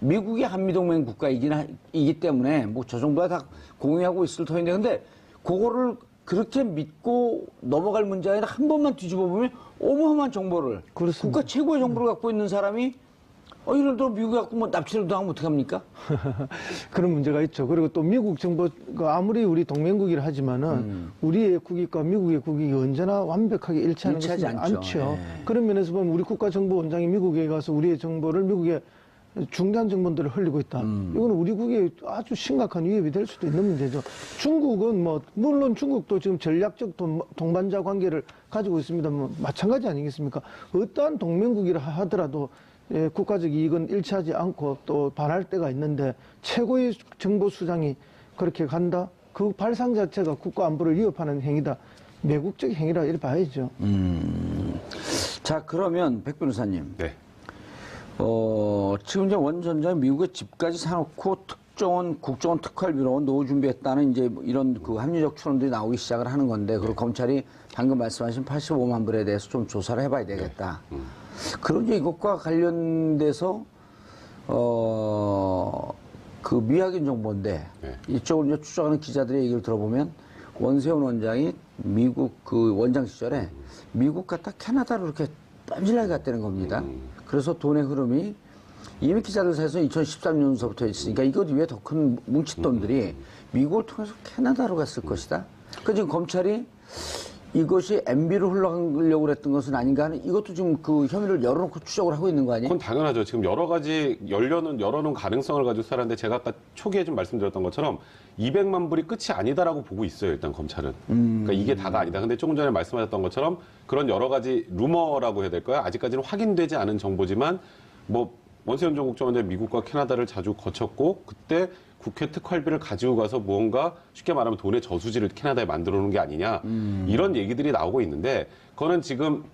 미국이 한미동맹 국가이기 때문에 뭐 저 정도야 다 공유하고 있을 터인데 근데 그거를 그렇게 믿고 넘어갈 문제 아니라 한 번만 뒤집어 보면 어마어마한 정보를 그렇습니다. 국가 최고의 정보를 갖고 있는 사람이 예를 들어 미국에 갖고 뭐 납치를 당하면 어떡합니까? 그런 문제가 있죠. 그리고 또 미국 정부가 아무리 우리 동맹국이라 하지만은 우리의 국익과 미국의 국익이 언제나 완벽하게 일치하는 일치하지 것은 않죠. 않죠. 예. 그런 면에서 보면 우리 국가정보원장이 미국에 가서 우리의 정보를 미국에 중대한 정보들을 흘리고 있다. 이거는 우리 국익에 아주 심각한 위협이 될 수도 있는 문제죠. 중국은 뭐 물론 중국도 지금 전략적 동반자 관계를 가지고 있습니다. 뭐 마찬가지 아니겠습니까? 어떠한 동맹국이라 하더라도 국가적 이익은 일치하지 않고 또 반할 때가 있는데 최고의 정보 수장이 그렇게 간다? 그 발상 자체가 국가 안보를 위협하는 행위다. 매국적 행위라 이렇게 봐야죠. 자, 그러면 백 변호사님. 네. 지금 이제 원 전장이 미국에 집까지 사놓고 국정원 특활비로 노후 준비했다는 이제 이런 그 합리적 추론들이 나오기 시작을 하는 건데, 그리고 검찰이 방금 말씀하신 85만 불에 대해서 좀 조사를 해봐야 되겠다. 그런데 이것과 관련돼서, 그 미확인 정보인데, 네. 이쪽을 이제 추적하는 기자들의 얘기를 들어보면, 원세훈 원장이 미국 그 원장 시절에 미국 갔다 캐나다로 이렇게 뻔질나게 갔다는 겁니다. 그래서 돈의 흐름이 이미 기자들 사이에서 2013년서부터 있으니까 이것 위에 더 큰 뭉칫돈들이 미국을 통해서 캐나다로 갔을 것이다. 그 지금 검찰이 이것이 MB로 흘러가려고 했던 것은 아닌가 하는 이것도 지금 그 혐의를 열어놓고 추적을 하고 있는 거 아니에요? 그건 당연하죠. 지금 여러 가지 열어놓은 가능성을 가지고 살았는데 제가 아까 초기에 좀 말씀드렸던 것처럼 200만 불이 끝이 아니다라고 보고 있어요. 일단 검찰은. 그러니까 이게 다가 아니다. 근데 조금 전에 말씀하셨던 것처럼 그런 여러 가지 루머라고 해야 될까요? 아직까지는 확인되지 않은 정보지만 뭐 원세훈 전 국정원장이 미국과 캐나다를 자주 거쳤고 그때 국회 특활비를 가지고 가서 무언가 쉽게 말하면 돈의 저수지를 캐나다에 만들어 놓은 게 아니냐 이런 얘기들이 나오고 있는데 그거는 지금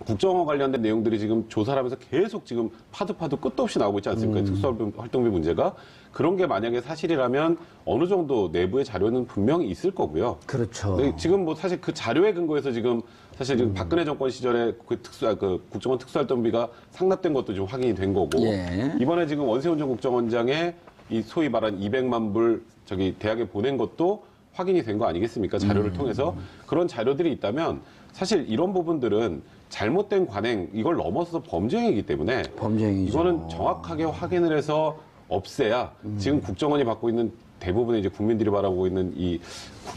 국정원 관련된 내용들이 지금 조사를 하면서 계속 지금 파도 끝도 없이 나오고 있지 않습니까? 특수활동비 문제가. 그런 게 만약에 사실이라면 어느 정도 내부의 자료는 분명히 있을 거고요. 그렇죠. 근데 지금 뭐 사실 그 자료에 근거해서 지금 사실 지금 박근혜 정권 시절에 그 국정원 특수활동비가 상납된 것도 좀 확인이 된 거고. 예. 이번에 지금 원세훈 전 국정원장의 이 소위 말한 200만 불 대학에 보낸 것도 확인이 된 거 아니겠습니까? 자료를 통해서. 그런 자료들이 있다면 사실 이런 부분들은 잘못된 관행, 이걸 넘어서서 범죄행위이기 때문에 범죄행위죠. 이거는 정확하게 확인을 해서 없애야 지금 국정원이 받고 있는 대부분의 이제 국민들이 바라보고 있는 이 국정